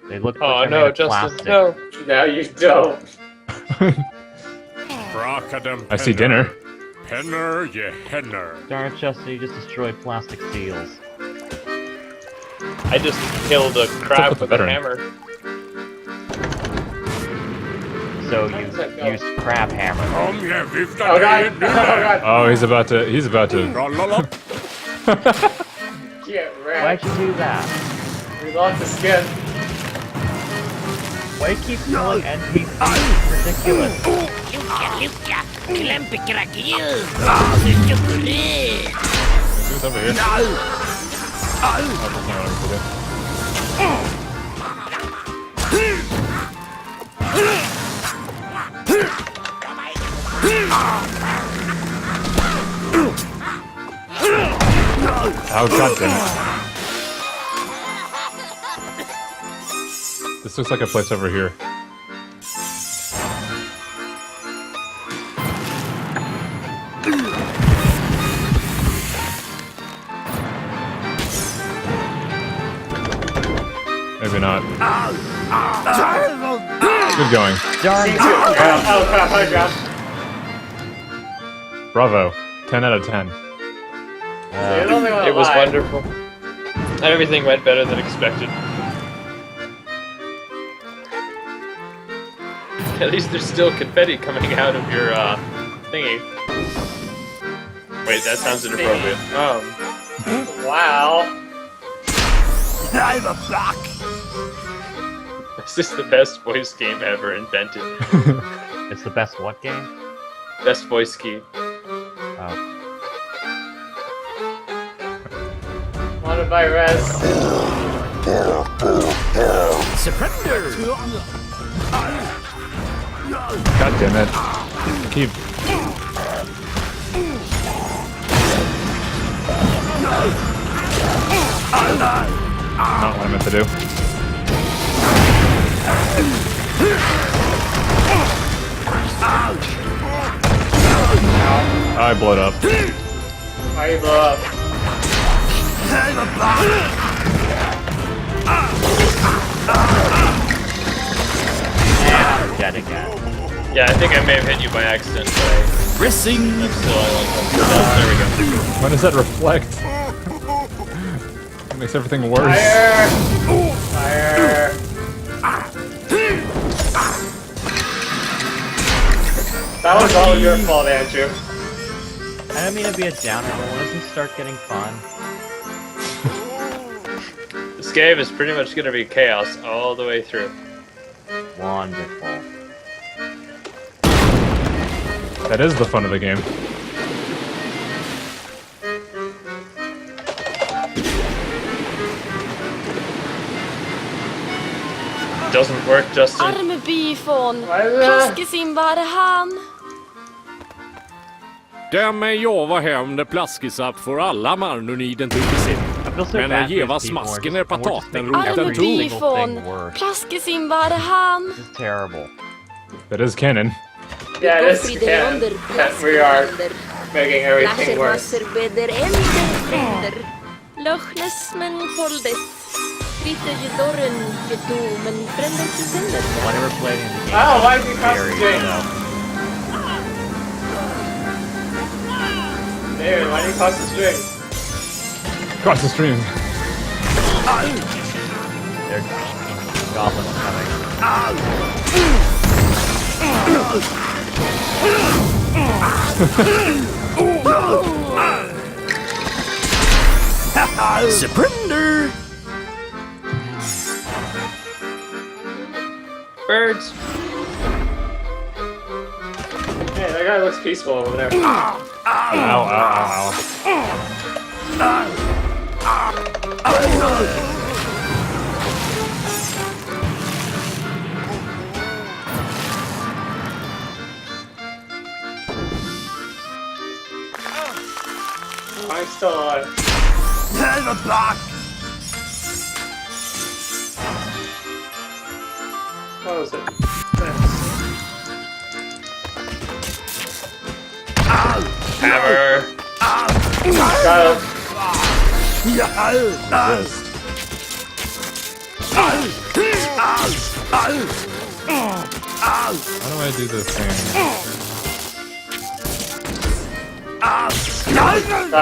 They look Oh like they're made no, of Justin, plastic. no. No, you don't. I see dinner. Henner, ye henner. Darn it, Justin, you just destroyed plastic seals. I just killed a crab with the with a veteran? hammer. So How you does that go? used crab hammer. Om je viftar Oh god! Oh god! Oh, he's about to. Rollala. Get Why'd wrecked. you do that? We lost the skin. Why do you keep killing NPCs? It's ridiculous. Luka, klempe krakiel. Chocolate. Who's over here? Oh, that's not what I'm gonna do. Oh, god damn it. This looks like a place over here. Maybe not. Good going. Darn Me too. Oh crap, I dropped. Bravo. 10 out of 10. You're the only one It was alive. wonderful. Everything went better than expected. At least there's still confetti coming out of your thingy. Wait, that sounds inappropriate. Wow. I'm a block. This is the best voice game ever invented. It's the best what game? Best voice key. Oh. Wanna buy res? Surrender. God damn it. Keep. Not what I meant to do. I blowed up. Why you blow up? I'm a block. Yeah, dead again. Yeah, I think I may have hit you by accident, but Pressing. I'm still on there we go. Why does that reflect? It makes everything worse. Fire! Fire! That was all your fault, Andrew. I don't mean to be a downer, but when does this start getting fun? This game is pretty much gonna be chaos all the way through. Wonderful. That is the fun of the game. Doesn't work, Justin. Arme byfån, Vad är det? plaskesimbare han. Därmed jova hem det plaskisat för alla marnoniden till sig. I feel so Men bad att for geva these people smasken who are är just- we're just pataten making roten every tog. single Byfån, thing worse. plaskesimbare han. This is terrible. That is canon. Yeah, this can. We are making everything worse. Lochnes men foldes. Ritter ju dorren ju domen bränder till tänder. Whenever playing the game, Oh, why did you very concentrate? Dude, why do you concentrate? Cross the stream. They're goblins coming. Surrender. Birds. Hey, that guy looks peaceful over there. Ow, ow, ow, I'm still alive. I'm a block. What was it? Hammer. Got him. Resist. How do I do this thing? Got him.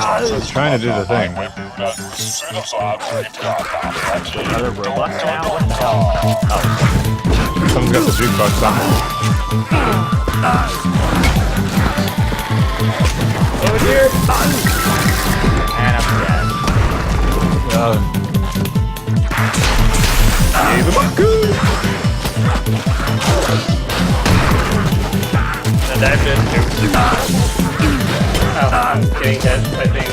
I was trying to do the thing. Another robot now? What the hell? Oh, Someone's got the jukebox on. Over here. and I'm dead. And I'm dead too. Oh, I'm getting hit, I think.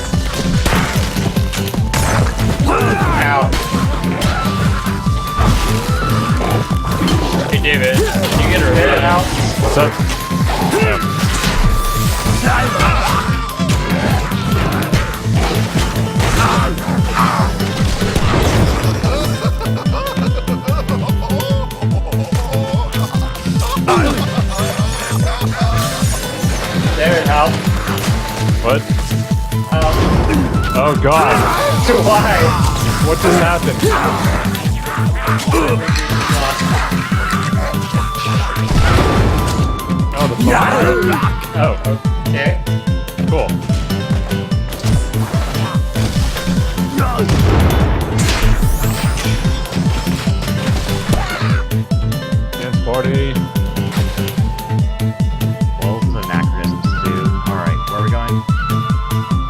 Ow. Hey David, can you get her Hit it out. What's up? There it helped. What? Oh. Oh god. Why? What just happened? Oh, the phone. Oh, Okay. cool. Dance party. Well, this is anachronisms too. Alright, where are we going?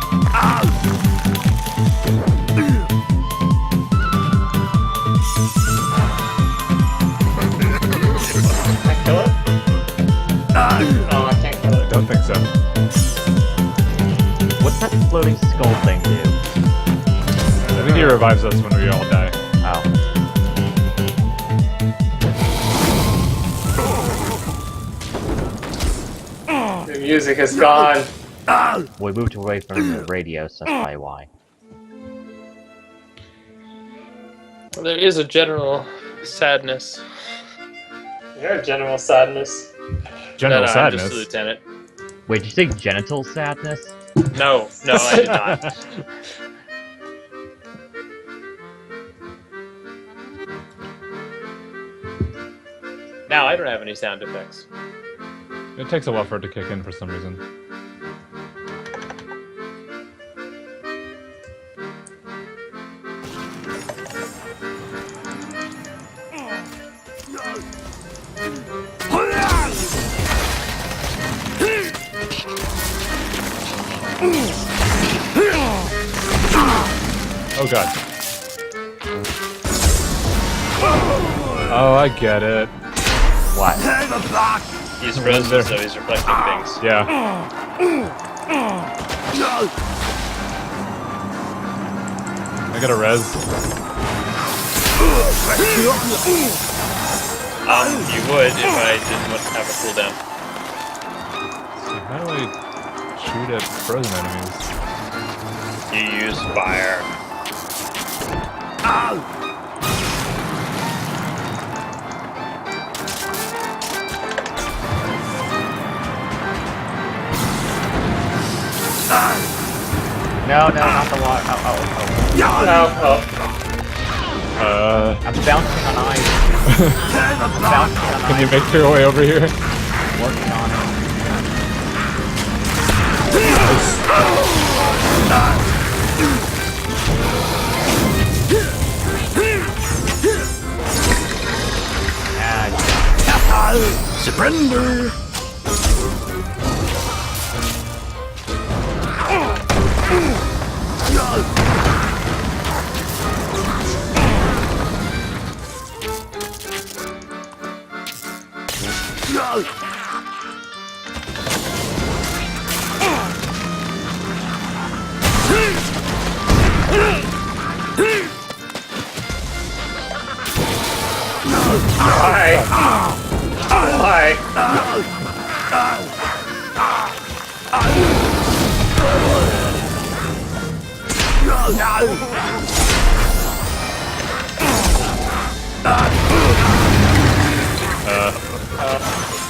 Can I kill it? No, I can't kill it. Don't think so. What's that floating skull thing do? I think he revives us when we all die. Oh. The music is gone. We moved away from the radio, so that's probably why. There is a general sadness. You're a general sadness. General I'm sadness. just a lieutenant. Wait, did you say genital sadness? No, I did not. Now I don't have any sound effects. It takes a while for it to kick in for some reason. Oh god. Oh, I get it. What? He's frozen, so he's reflecting things. Yeah. I got a res. You would if I didn't want to have a cooldown. How do I shoot at frozen enemies? You use fire. No, not the water. Oh. No, I'm bouncing on ice. I'm bouncing on Can you ice. make your way over here? Working on it. Surrender! Why?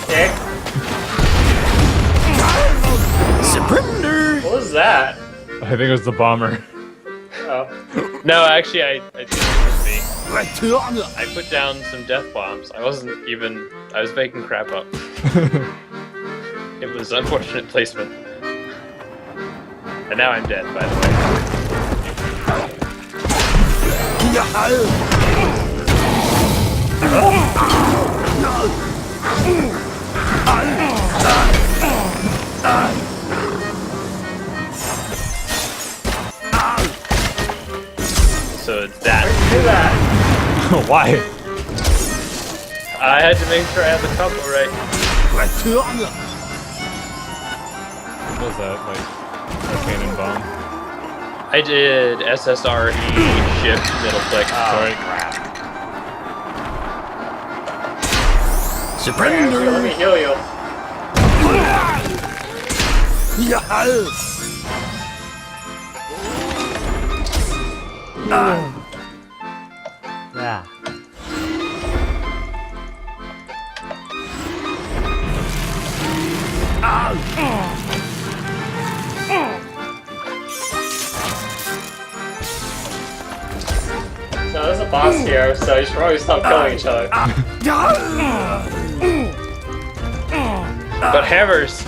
Okay. I think it was the bomber. Oh. No, actually, I think it was me. I put down some death bombs. I was making crap up. It was unfortunate placement. And now I'm dead, by the way. So it's that. Do that. Why? I had to make sure I had the combo right. What was that? Like a cannon bomb? I did SSRE, shift, middle click. Sorry. Andrew, let me heal you. Yeah. So there's a boss here, so you should probably stop killing each other. But hammers!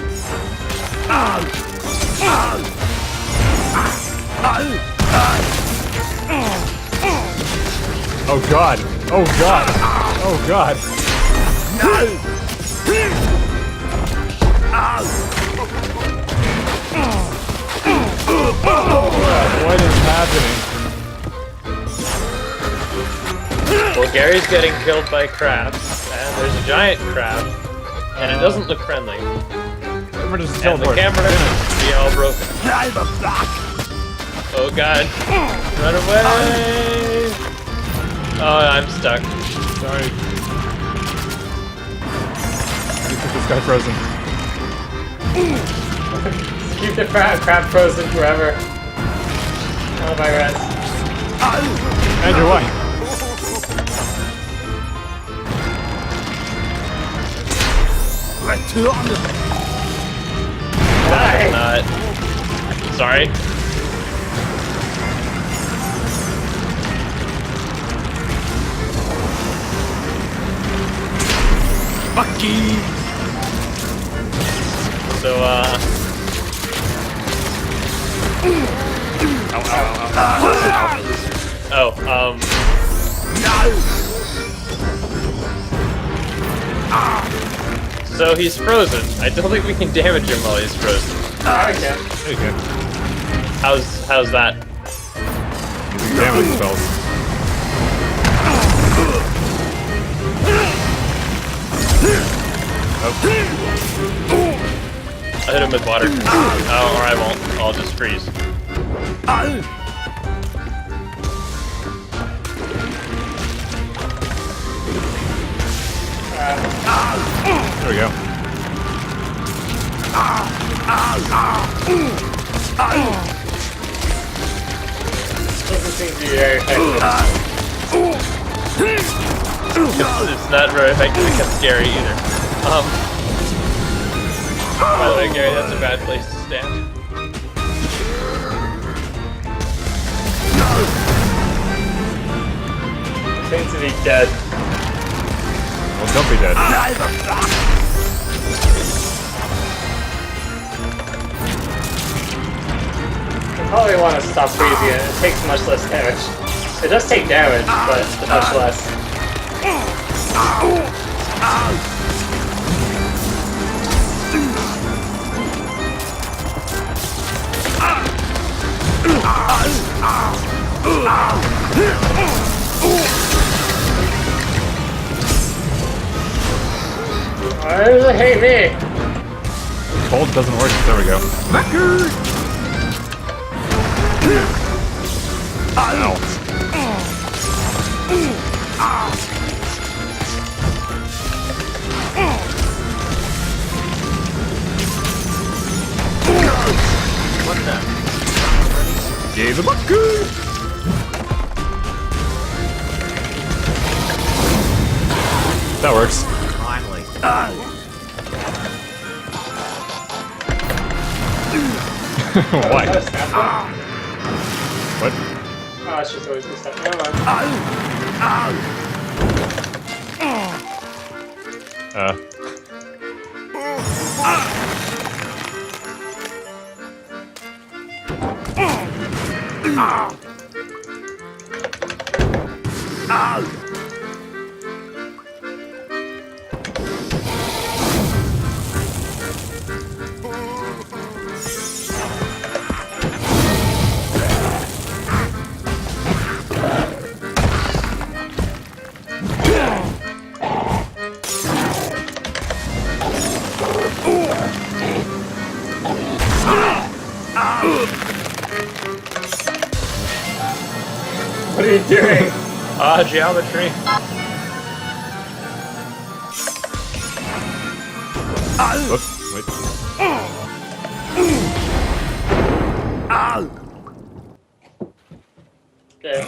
Oh god! Oh god! Oh god! What is happening? Well, Gary's getting killed by crabs, and there's a giant crab, and it doesn't look friendly. We're just And the camera is be all broken. Oh god. Run away! Oh, I'm stuck. Sorry. You keep this guy frozen. Keep the crab frozen forever. Oh my god. Andrew, why? Not. Sorry. So, so he's frozen. I don't think we can damage him while he's frozen. Okay. Okay. How's that? Using damage spells. I hit him with water. Oh, or I won't. I'll just freeze. There we go. Doesn't seem to be very effective. It's not very effective against Gary either. By the way, Gary, that's a bad place to stand. Seems to be dead. Well, don't be dead. You probably want to stop freezing it. It takes much less damage. It does take damage, but much less. Why does it hate me? Cold doesn't work. There we go. Ow. What the? Yay, the bucket! That works. Finally. Why? Is that a snap one? What? Oh, it's just always been snap. Never mind. What are you doing? Geometry. Whoops, wait. Okay.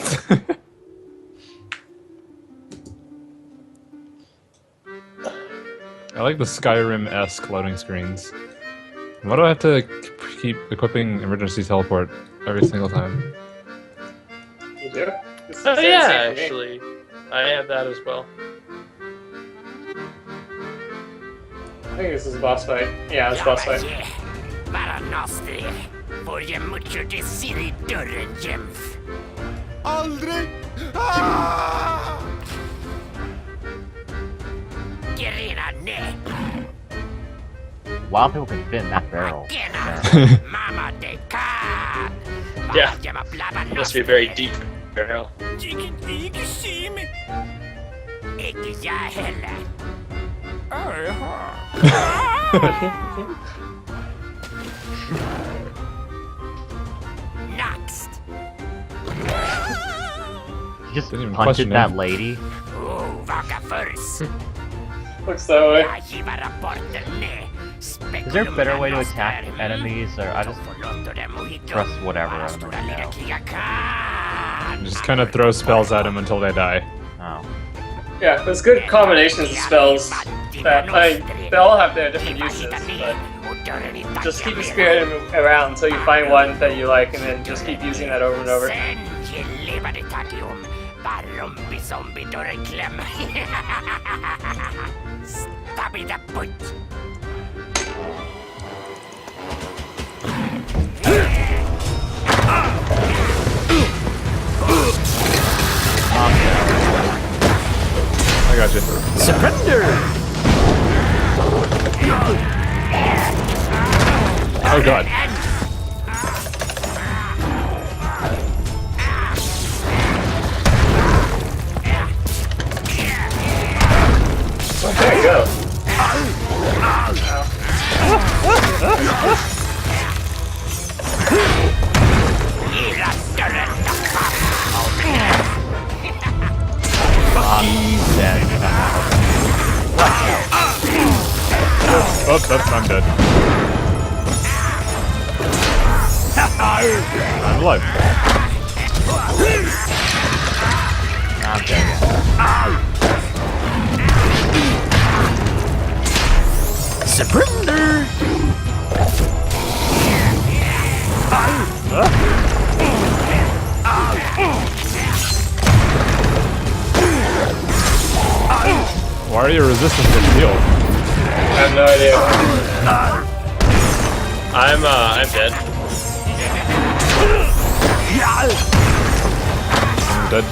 I like the Skyrim-esque loading screens. Why do I have to keep equipping emergency teleport every single time? You do? This is Oh the yeah, same for me. actually, I have that as well. I think this is boss fight. Yeah, it's boss fight. Bara nasty. Får jag mucho de ser i dörren jämt. Aldrig! Ah! Gerina ne. Wild people can fit in that barrel. Mama de kan. Yeah, must be a very deep barrel. Ikke se mig. Ikke jeg heller. Next. He just Didn't even punches question that him. lady. Vaka först. Looks that way. Jag giver rapporten ne. Is there a better way to attack enemies, or I just press whatever on them now? Just kind of throw spells at him until they die. Oh. Yeah, there's good combinations of spells that they all have their different uses, but just keep experimenting around until you find one that you like, and then just keep using that over and over. I got you. Surrender! Oh god. There you go. He's dead. Oh, I'm dead. I'm alive. I'm dead. Surrender! Why are you resistant to shield? I have no idea. I'm dead. I'm dead.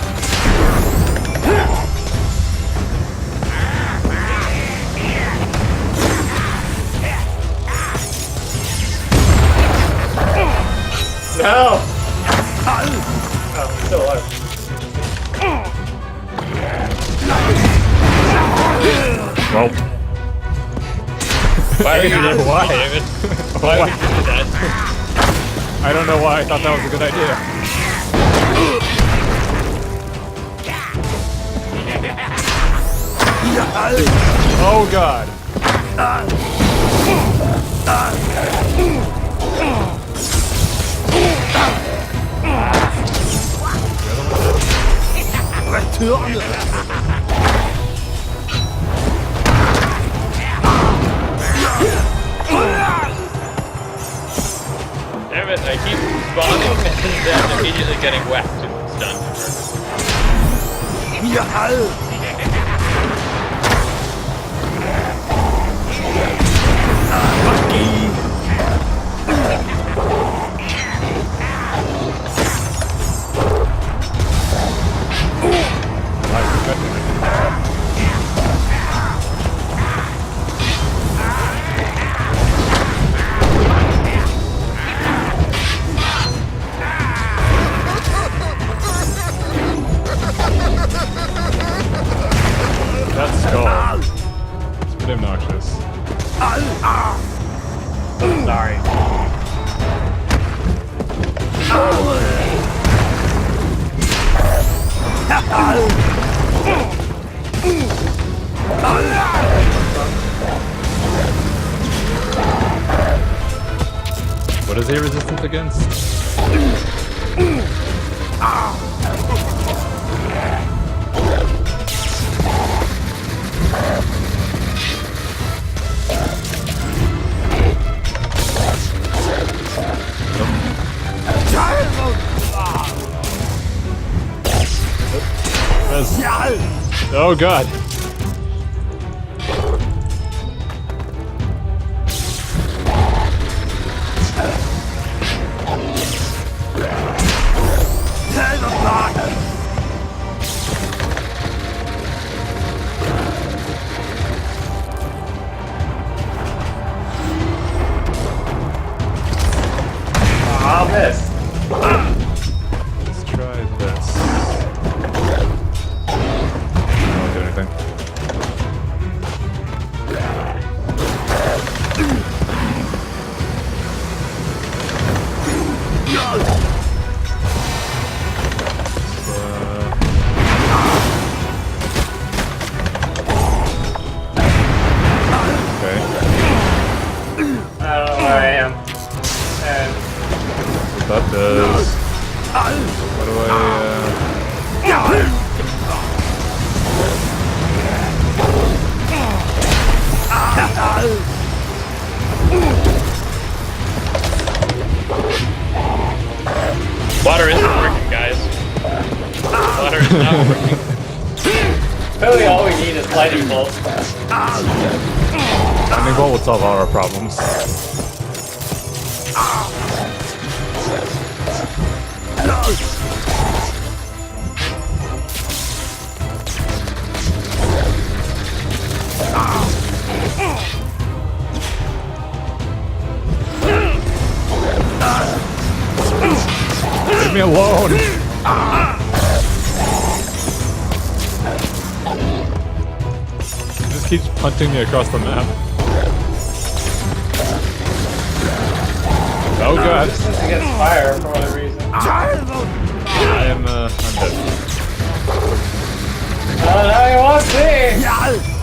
No! Oh, I'm still alive. Well, Why are you doing Why? David? Why would you do that? I don't know why I thought that was a good idea. Oh god. Damn spawning and then immediately getting whacked and stunned. That skull. It's pretty obnoxious. Sorry. What is he resistant against? Oh god. I'll miss. Let's try this. Won't do anything. Okay. I don't know where I am. And What that does. What do Water isn't working, guys. Water is not working. really all we need is lightning bolts. Lightning bolt would solve all our problems. Leave me alone! It just keeps punting me across the map. Oh god! Resistance against fire for whatever reason. I am, I'm dead. Now you want to see!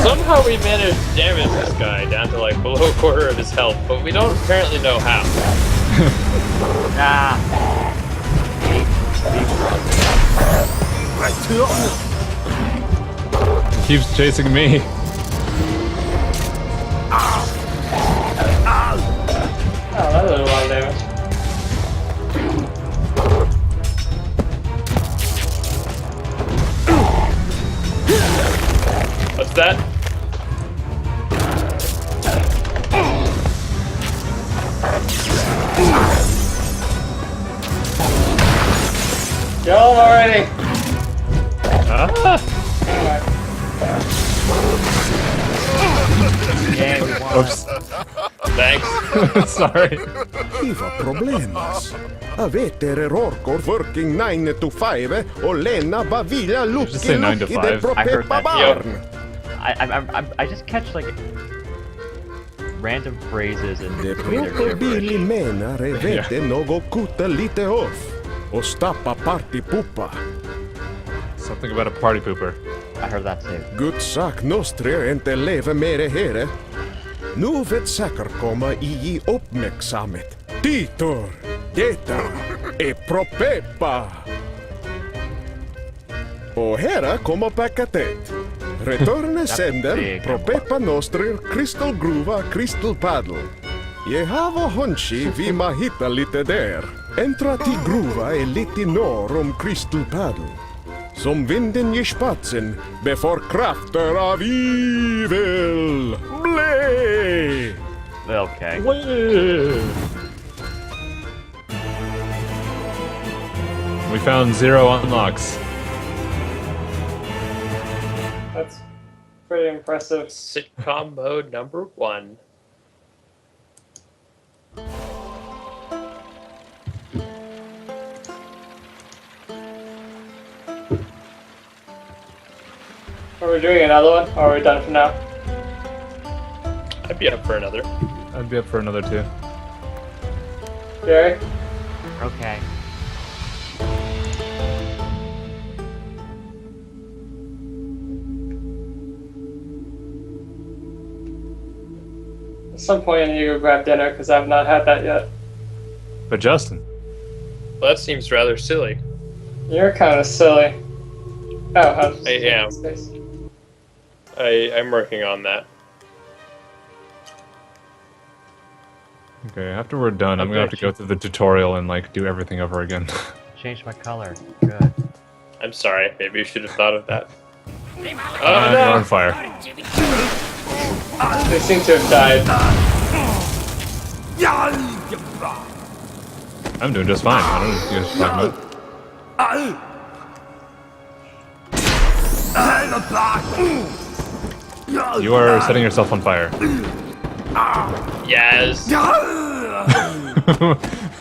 Somehow we managed to damage this guy down to like below a quarter of his health, but we don't apparently know how. Ah. He keeps chasing me. Oh, that did a lot of damage. What's that? Kill him already! Ah. Oops. Thanks. Sorry. Kiva problemas. Avete error working 9 to 5 o Lena Bavilla Just say 9 to 5. I heard that. barn. I just catch like random phrases and De between their probabili gibberish. mena revete nogo kuta lite off. O stappa party puppa. Something about a party pooper. I heard that too. Good sak nostre inte leve mere here. Nu vet säker komma i uppmärksamhet. Titor, detta är Propeppa. Och här kommer paketet. Retorne sänder Propeppa nostrer Crystal Gruva Crystal Paddle. Jag har hunchi vi ma hitta lite där. Entra till gruva är lite norr om Crystal Paddle. Som vinden ger spatsen befor krafter av evil. Blä! Okay. We found 0 unlocks. That's pretty impressive. Sitcom mode number 1. Are we doing another one? Or are we done for now? I'd be up for another. I'd be up for another too. Gary? Okay. At some point I need to go grab dinner because I've not had that yet. But Justin. Well, that seems rather silly. You're kind of silly. Oh, how I am. Space. I'm working on that. Okay, after we're done, I'm gonna have to go through the tutorial and like do everything over again. Change my color. Good. I'm sorry. Maybe you should have thought of that. You're on fire. They seem to have died. I'm doing just fine. I don't know what you guys are talking about. You are setting yourself on fire. Yes.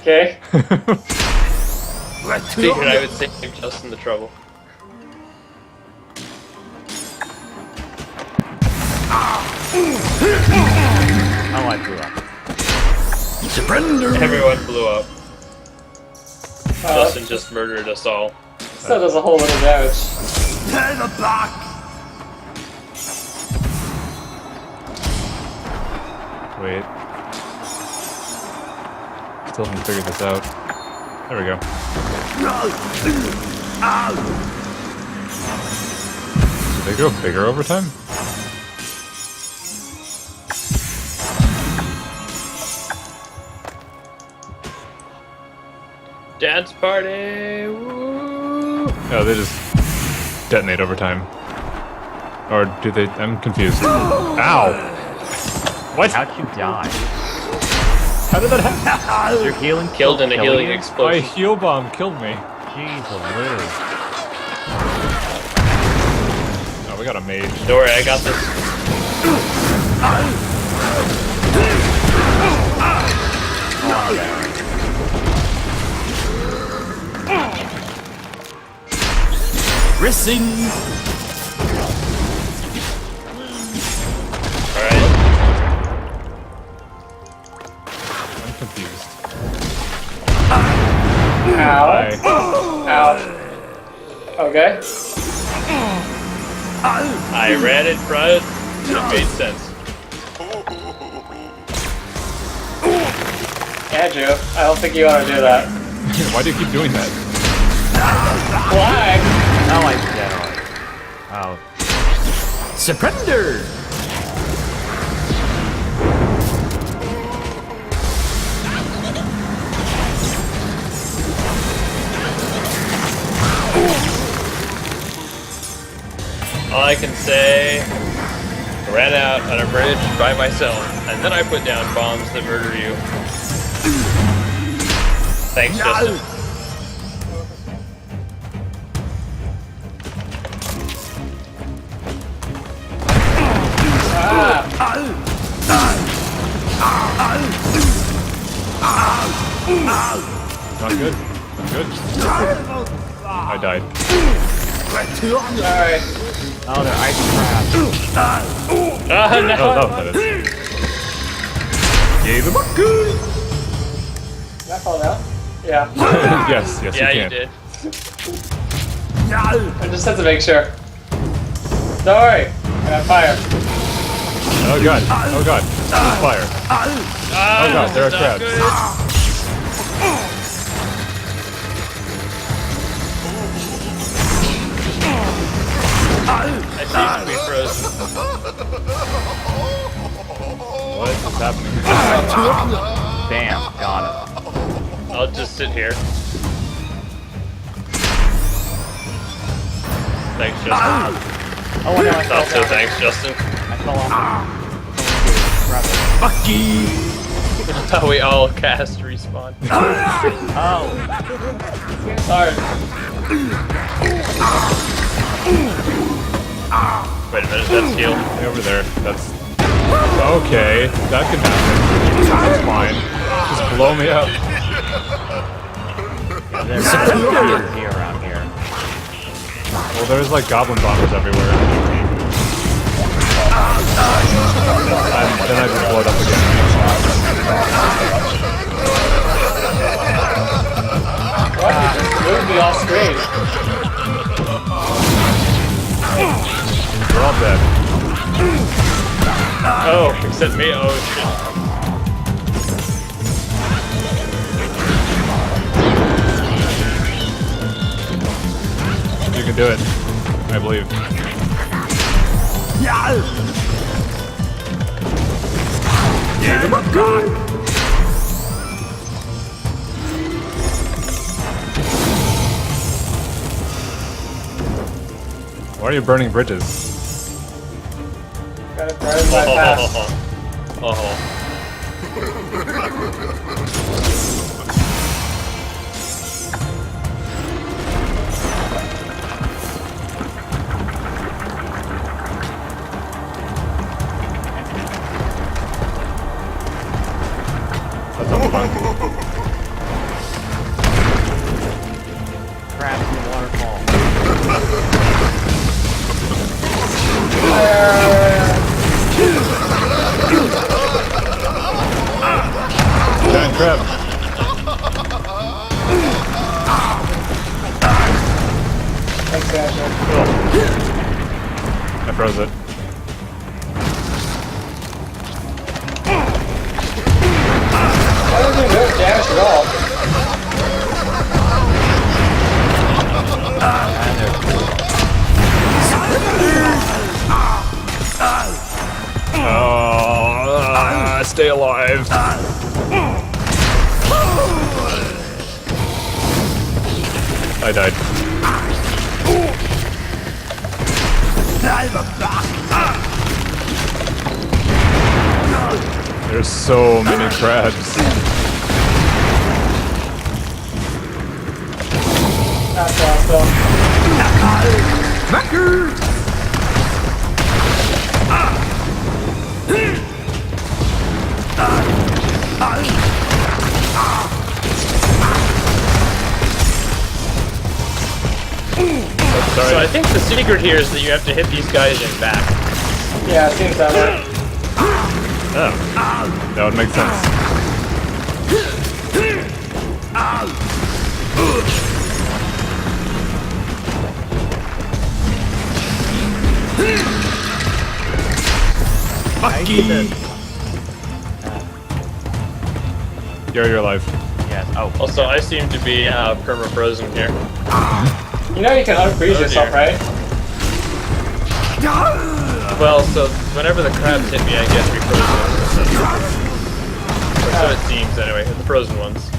Okay. Figured I would save Justin the trouble. Oh, I blew up. Everyone blew up. Justin just murdered us all. Still does a whole lot of damage. Wait. Still haven't figured this out. There we go. Did they go bigger over time? Dance party! Woo! No, they just detonate over time. Or do they? I'm confused. Ow! What? How'd you die? How did that happen? Your healing Killed in a killing healing you? My explosion. heal bomb killed me. Jeez, Lou. Oh, we got a mage. Don't worry, I got this. Racing. Alright. I'm confused. Ow. Hi. Ow. Okay. I ran in front. It made sense. Andrew, I don't think you want to do that. Why do you keep doing that? Why? Oh, I'm dead. Oh. Surrender. All I can say, I ran out on a bridge by myself, and then I put down bombs that murder you. Thanks, Justin. Not good. Not good. I died. Alright. Oh, they're ice traps. Ah, no. Oh, that is. Gave him a good. Can I fall down? Yeah. Yes, Yeah, you you can. did. I just have to make sure. Don't worry. I got fire. Oh god. Oh god. Fire. Oh god, there are crabs. I seem to be frozen. What is happening? Damn, got it. I'll just sit here. Thanks, Justin. Oh, I know, I Stop fell say down. thanks, Justin. I fell off. We all cast respawn. Oh, Sorry. Wait a minute, that's healed. Way over there. That's okay. That can happen. That's fine. Just blow me up. yeah, there's a here around here. Well, there's like goblin bombers everywhere. Then I just blow it up again. What? You moved me off screen. We're all dead. Oh, except me. Oh shit. You can do it. I believe. Gave him a good. Why are you burning bridges? Gotta burn my past. Oh. That's not fun. Crabs in the waterfall. Giant crab. Thanks, Asher. I froze it. That doesn't do no damage at all. Stay alive. I died. There's so many crabs. That's awesome. So I think the secret here is that you have to hit these guys in back. Yeah, it seems that way. Oh, that would make sense. You're alive. Yes. Oh, Also, I seem to be perma-frozen here. You know you can unfreeze yourself, dear. right? Well, so whenever the crabs hit me, I get refrozen. Or so it seems, anyway. The frozen ones.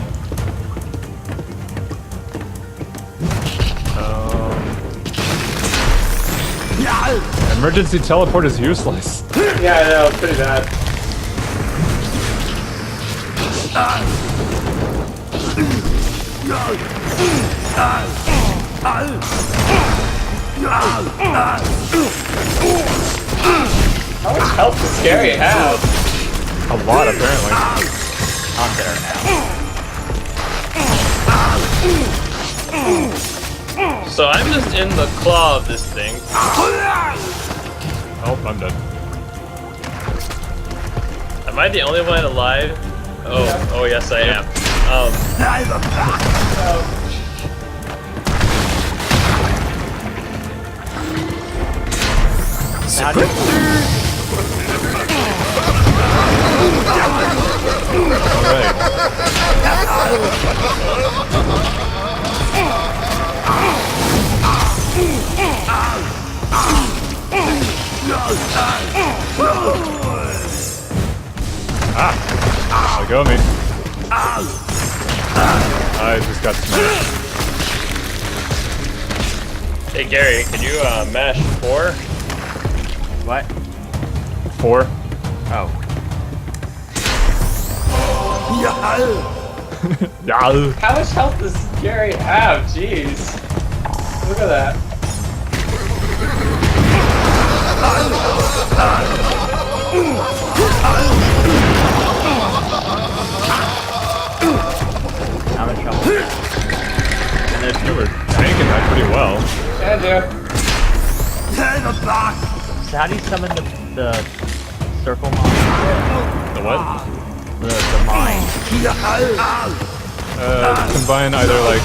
Emergency teleport is useless. Yeah, I know, it's pretty bad. How much health does Scary have? A lot, apparently. I'm there now. So I'm just in the claw of this thing. Oh, I'm dead. I'm Am I the only one alive? Oh yes I am. Let go of me. I just got smashed. Hey Gary, can you mash 4? What? 4. Oh. Yeah. How much health does Gary have? Jeez. Look at that. I'm in trouble. You were tanking that pretty well. Yeah, dude. So how do you summon the circle mine? The what? The mine. Combine either like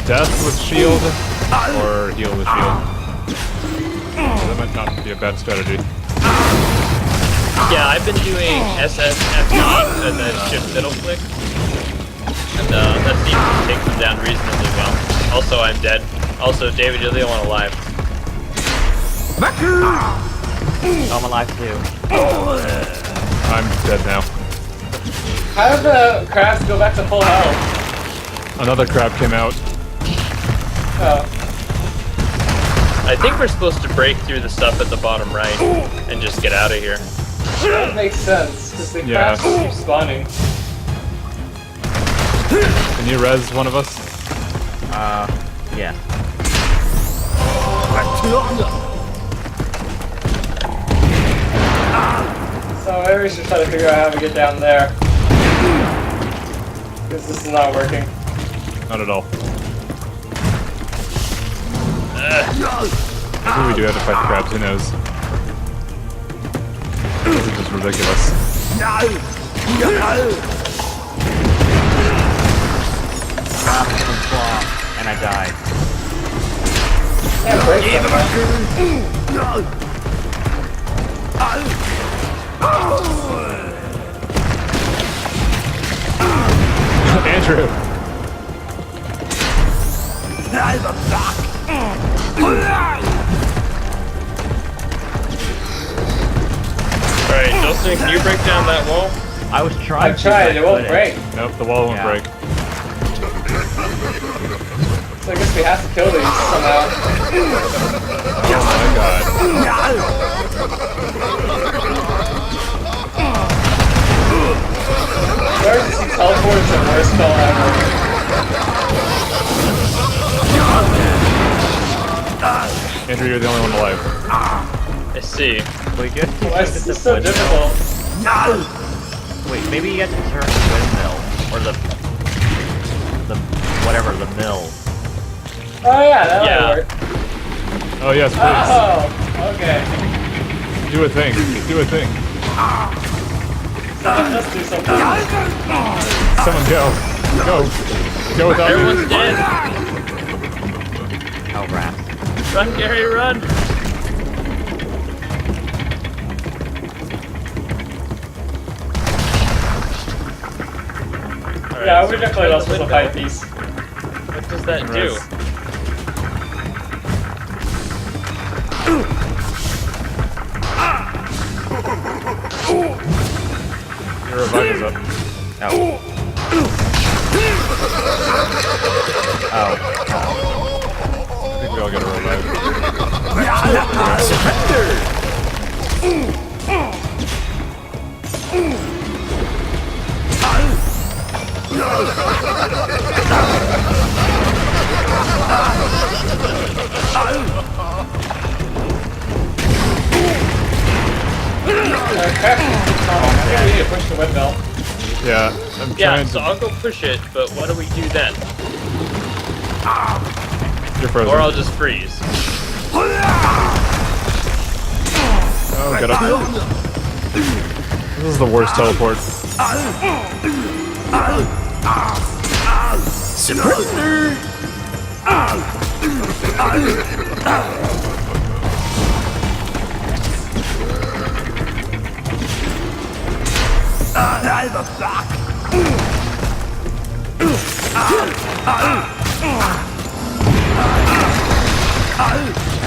death with shield or heal with shield. That might not be a bad strategy. Yeah, I've been doing SSFE and then shift middle click. And that seems to take them down reasonably well. Also, I'm dead. Also, David, you're the only one alive. I'm alive too. I'm dead now. How did the crabs go back to full health? Another crab came out. Oh. I think we're supposed to break through the stuff at the bottom right and just get out of here. That makes sense, because the Yeah. crabs keep spawning. Can you res one of us? Yeah. So maybe we should try to figure out how to get down there. Because this is not working. Not at all. Maybe we do have to fight crabs, who knows? This is just ridiculous. And I died. Can't break them. Andrew! Alright, Justin, can you break down that wall? I was trying. I've tried, it won't couldn't. break. Nope, the wall won't Yeah. break. So I guess we have to kill these somehow. Oh my god. Emergency teleport is the worst spell ever. Andrew, you're the only one alive. I see. Wait, you have to Why is this so difficult? Wait, maybe you have to turn the windmill or the whatever the mill. Oh yeah, that Yeah. would work. Oh yes, please. Oh, okay. Do a thing. Do a thing. Let's do something. Someone go. Go. Go without Everyone's me. dead. Oh, rat. Run, Gary, run. Alright, Yeah, so we definitely turn lost the with a window. fight piece. What does that do? Res. Your revive is up. Oh. Oh. I think we all got a revive. Crap. I think we need to push the windmill. Yeah, I'm Yeah, trying so to. I'll go push it, but what do we do then? You're frozen. Or I'll just freeze. Oh, get up. This is the worst teleport. Surrender!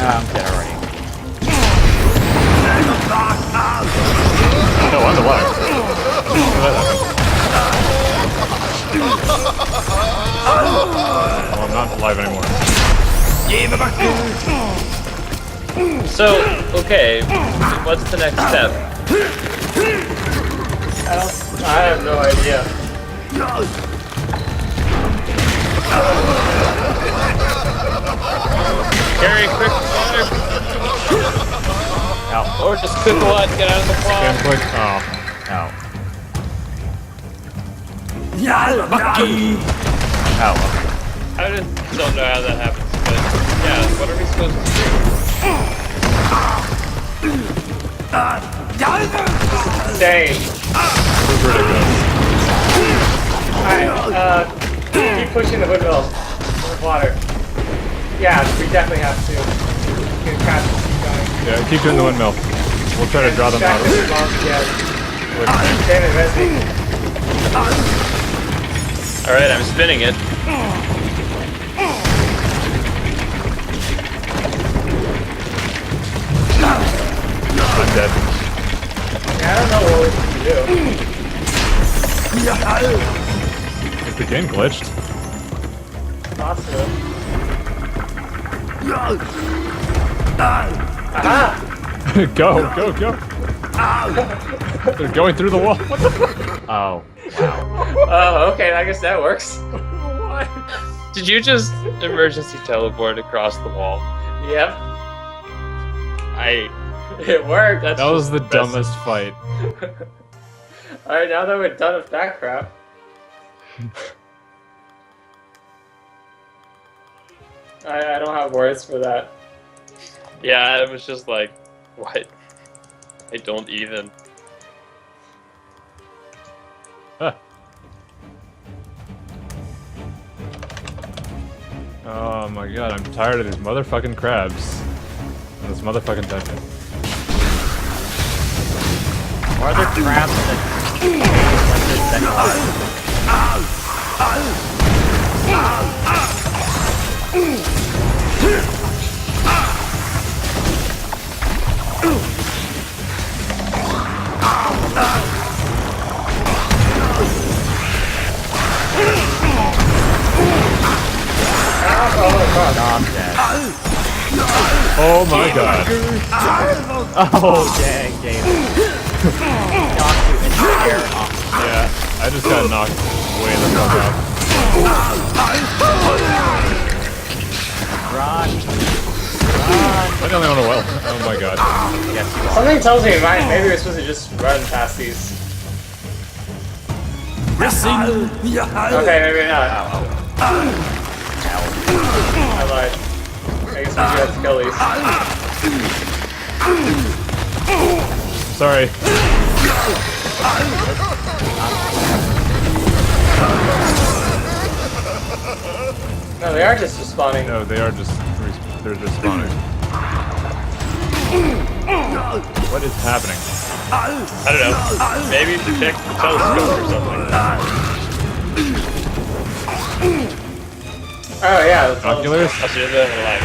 I'm dead already. No, I'm alive. Oh, I'm not alive anymore. So, okay, what's the next step? I have no idea. Carry quick water. Ow. Or just quick a lot and get out of the Damn cloud. quick. Oh. Ow. Ow. I don't know how that happens, but yeah, what are we supposed to do? Dang. This is ridiculous. Alright, keep pushing the windmill with water. Yeah, we definitely have to. Get crap to keep going. Yeah, keep doing the windmill. We'll try to draw them out. Distract them as long as we can. Damn it, Resby. Alright, I'm spinning it. I'm dead. Yeah, I don't know what we can do. Is the game glitched? Possible. Aha! Go, go, go! They're going through the wall. What the fuck? Oh, wow. Oh, okay, I guess that works. What? Did you just emergency teleport across the wall? Yep, I... it worked. That's That was the just dumbest fight. Alright, now that we're done with that crap. I don't have words for that. Yeah, it was just like, what? I don't even. Ah. Oh my god, I'm tired of these motherfucking crabs. And this motherfucking dungeon. Why are there crabs that I'm dead. Oh my god. Oh, dang, game. Knocked you in the air off. Yeah, I just got knocked way the fuck out. Run. I'm the only one well. Oh my god. Yes, you are. Something tells me maybe we're supposed to just run past these. Okay, maybe not. I lied. I guess we do have to kill these. Sorry. No, they are just respawning. No, they are just they're just spawning. What is happening? I don't know. Maybe to check the telescope or something. Oh yeah. Oculars? I'll see that alive.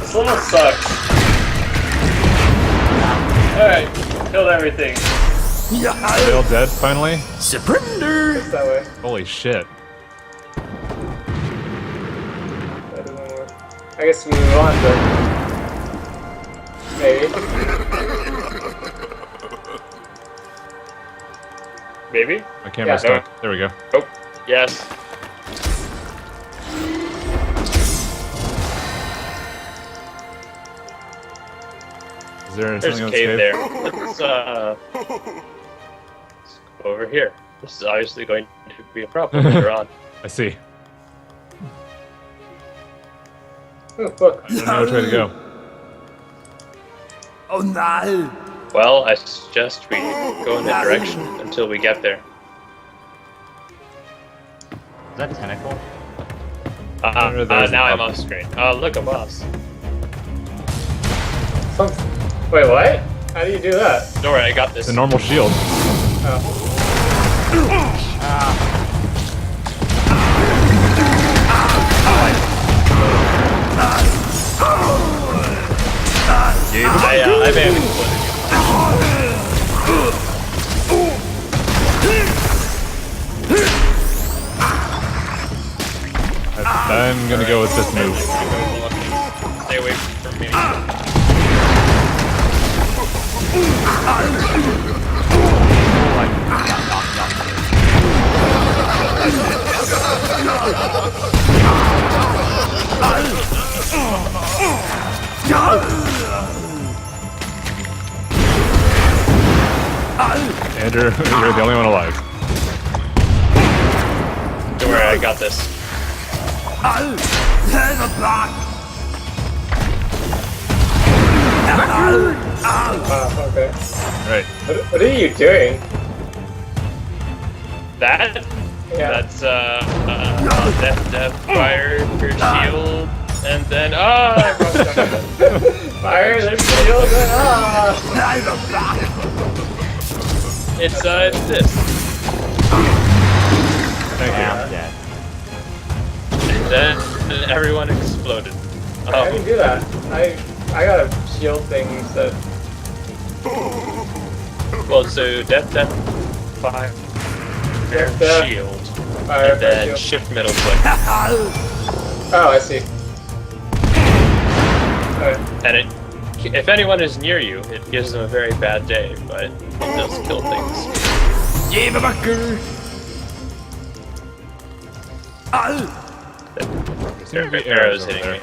This level sucks. Alright, killed everything. Are they all dead finally? Surrender! It's that way. Holy shit. That doesn't work. I guess we move on, but maybe. Maybe? My camera's Yeah. stuck. There we go. Oh, yes. there There's something a on cave this there. Let's go over here. This is obviously going to be a problem later on. I see. Oh, look. I don't know which way to go. Oh no! Well, I suggest we go in that direction until we get there. Is that tentacle? Now I'm off screen. Oh, look, a boss. Wait, what? How do you do that? Don't worry, I got this. It's a normal shield. I may have exploded I'm gonna go with this move. Stay away from me. Andrew, you're the only one alive. Don't worry, I got this. Okay. Right. What are you doing? That? Yeah. That's death, fire, your shield, and then I broke down. Fire the shield and It's this. Thank I'm you. dead. And then everyone exploded. I didn't do that. I got a shield thing instead. Well, so death, fire, Death, shield, Fire, and then shield. shift middle click. Oh, I see. Alright. And if anyone is near you, it gives them a very bad day, but it does kill things. There are arrows hitting me.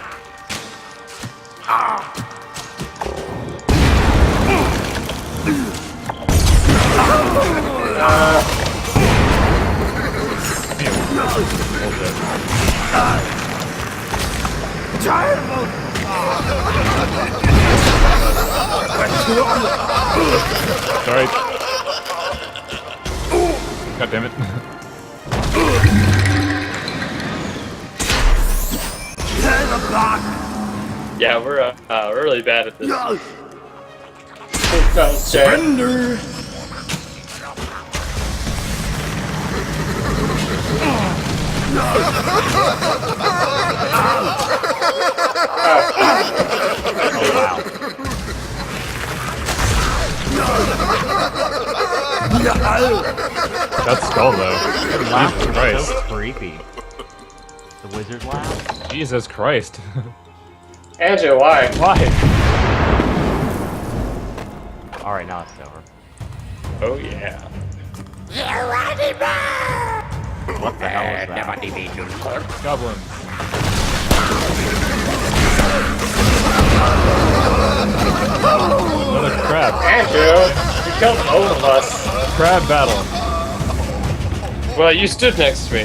Sorry. God damn it. Yeah, we're really bad at this. Surrender! That's skull though. Jesus Christ. So creepy. The wizard laugh? Jesus Christ. Andrew, why? Why? Alright, now it's over. Oh yeah. What the hell is that? Goblin. Another crab. Andrew, you killed both of us. Crab battle. Well, you stood next to me.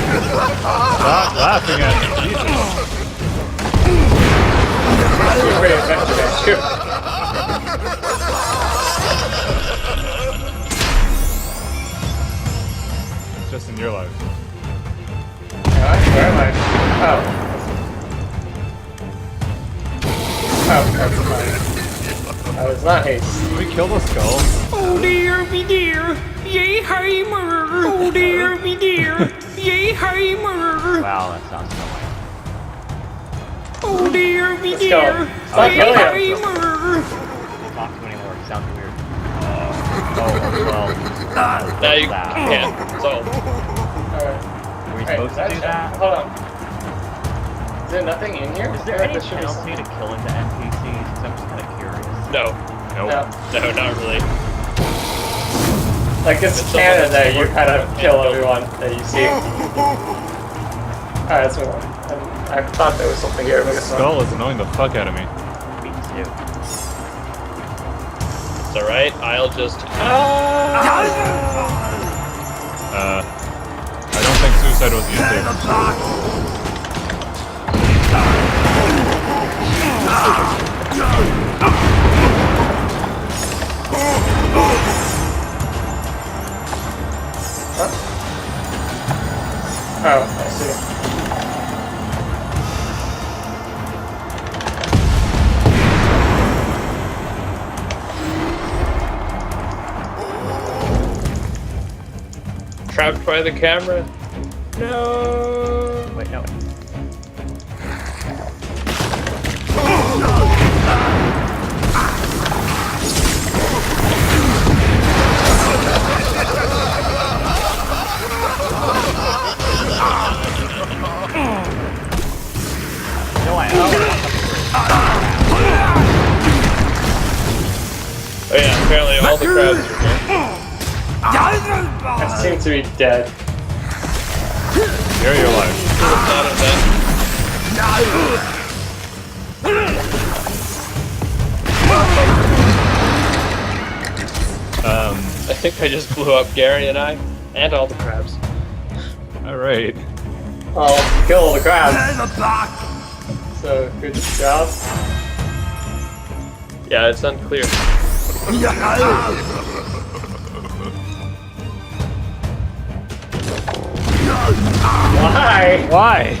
Stop laughing at me, Jesus. You're pretty effective, Andrew. Just in your life. Where am I? Oh. Oh, that's fine. That was not haste. Did we kill the skull? Oh dear me dear, yay heimer. Oh dear me dear, yay heimer. Wow, that sounds so Oh dear me Let's go. dear, Stop yay killing him. heimer. Talk to anymore, it sounds weird. Oh, well. Now you can't. So, Alright. Were we supposed to do that? Hold on. Is there nothing in here? Is there any There should be penalty to killing the NPCs? Because I'm just kind of curious. no, No. not really. Like, it's canon that you kind of kill everyone that you see. Alright, let's move on. I thought there was something here, but I guess not. Skull is annoying the fuck out of me. Me too. It's alright, I'll just... I don't think suicide was used Oh, I see. Trapped by the camera? No. Wait, no. Oh yeah, apparently all the crabs are here. I seem to be dead. Gary, you're alive. Thought of that. I think I just blew up Gary and I, and all the crabs. Alright. I'll kill all the crabs. So, good job. Yeah, it's unclear. Why? Why?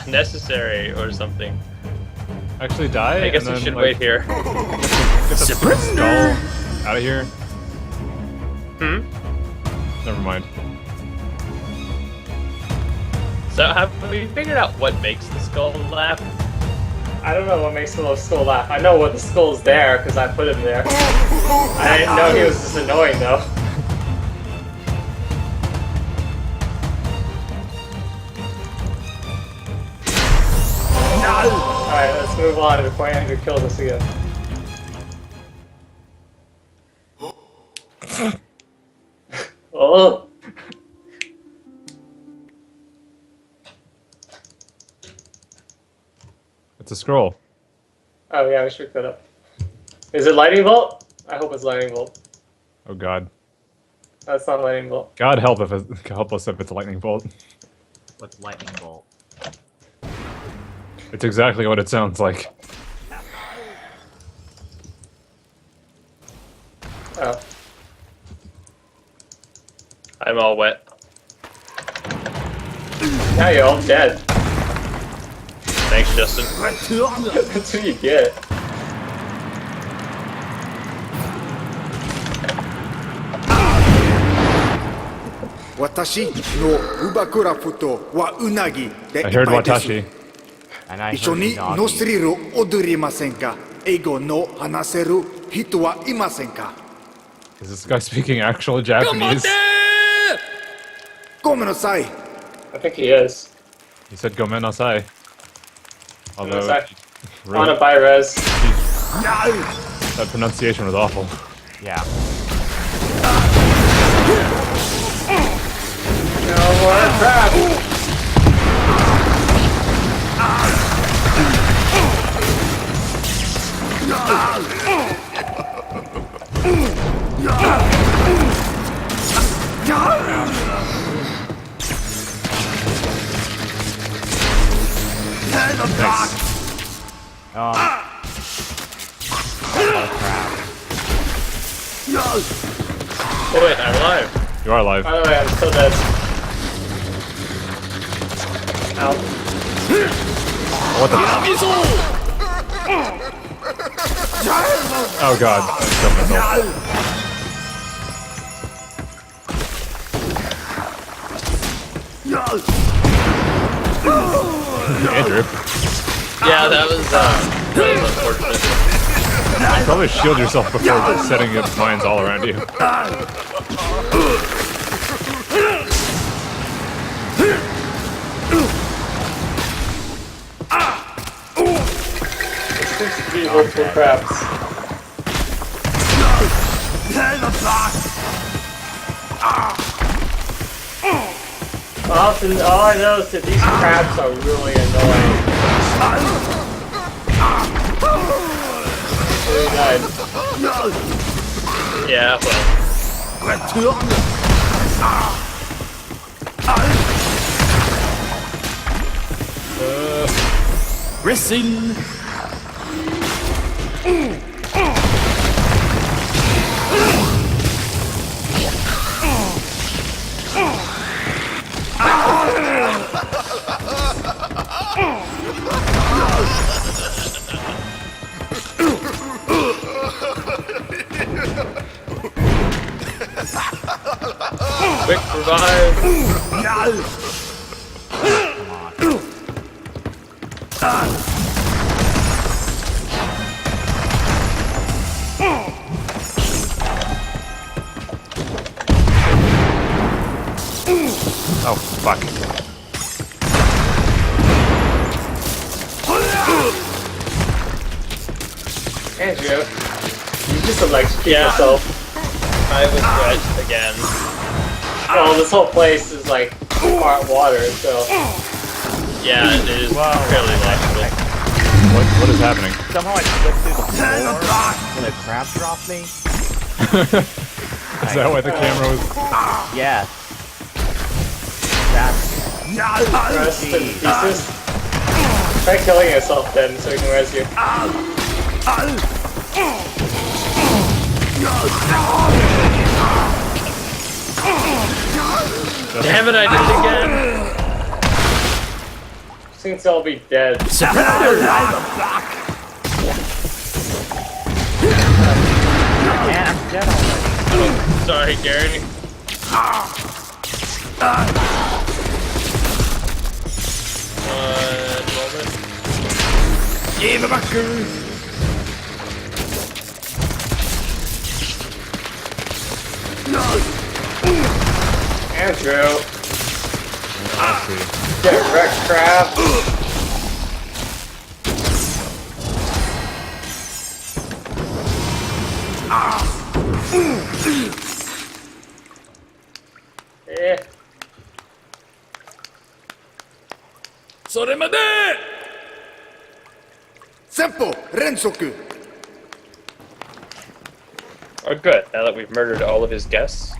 Necessary or something. Actually die? I guess and we then, should like, wait here. Get the stupid skull out of here. Hmm? Never mind. So have we figured out what makes the skull laugh? I don't know what makes the little skull laugh. I know what the skull's there because I put him there. I didn't know he was this annoying though. Alright, let's move on before Andrew kills us again. Oh! It's a scroll. Oh yeah, we should pick that up. Is it lightning bolt? I hope it's lightning bolt. Oh god. That's not lightning bolt. God help us if it's a lightning bolt. What's lightning bolt? It's exactly what it sounds like. Oh. I'm all wet. Now you're all dead. Thanks, Justin. That's what you get. Watashi no ubakurafuto wa unagi de I heard ippai desu. Watashi. And I heard 一緒に Unagi. ノスリル踊りませんか英語の話せる人はいませんか Is this guy speaking actual Japanese? ごめんなさい I think he is. He said gomen nasai. Although Sorry. really, Wanna buy res. that pronunciation was awful. Yeah. No more crap. Oh crap. Oh wait, I'm alive. You are alive. By the way, I'm still dead. Ow. What the? Oh god. I killed myself. Andrew. Yeah, that was unfortunate. Probably shield yourself before setting up mines all around you. This seems to defeat multiple crabs. All I know is that these crabs are really annoying. Really died. Yeah, Resin. quick revive. Oh, fuck. Andrew, you just electrocute yourself. I was wet again. Well, this whole place is like part water, so. Yeah, it is fairly electrical. What is happening? Somehow I slipped through the floor when a crab dropped me. Is that why the camera was... Yes. That's... Rest in pieces. Try killing yourself then so we can res you. Damn it, I did it again! Seems to all be dead. Yeah, I'm dead already. Oh, sorry, Garen. One moment. Andrew! Get wrecked, crab! Eh. それまで。先歩連続 Oh, good. Now that we've murdered all of his guests.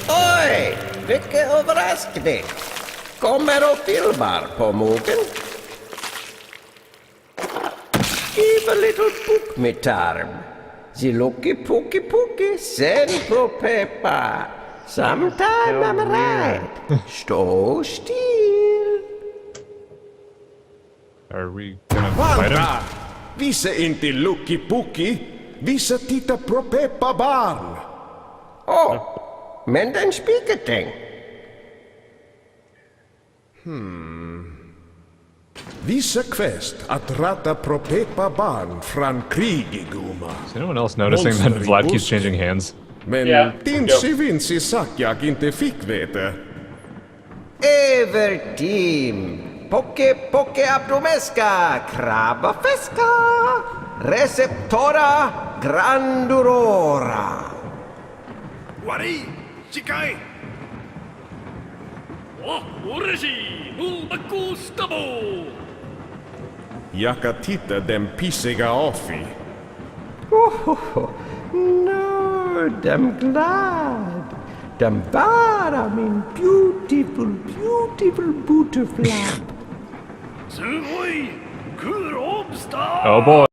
Oj! Vilken överraskning! Kommer och filmar på mogen. Give a little book me tarm. Ziluki puki puki sen pro peppa. Sometime I'm right. Stå still. Are we gonna fight him? Vänta! Visa inte Lucky Puki. Visa titta på Peppa barn. Men den spiketing. Visa quest att rädda på Peppa barn från krigiguma. Is anyone else noticing that Vlad keeps changing hands? Men Ja. Tinsi Vinci sak jag inte fick veta. Över team. Poke poke abdomesca. Krabba feska. Receptora grandurora. Wari! Shikai! お、俺し、もうバッコスタボー。 Jag kan titta den pissiga offi. No, I'm glad. I'm bara min beautiful, beautiful butterfly. すごい、クールオブスター。 Oh boy.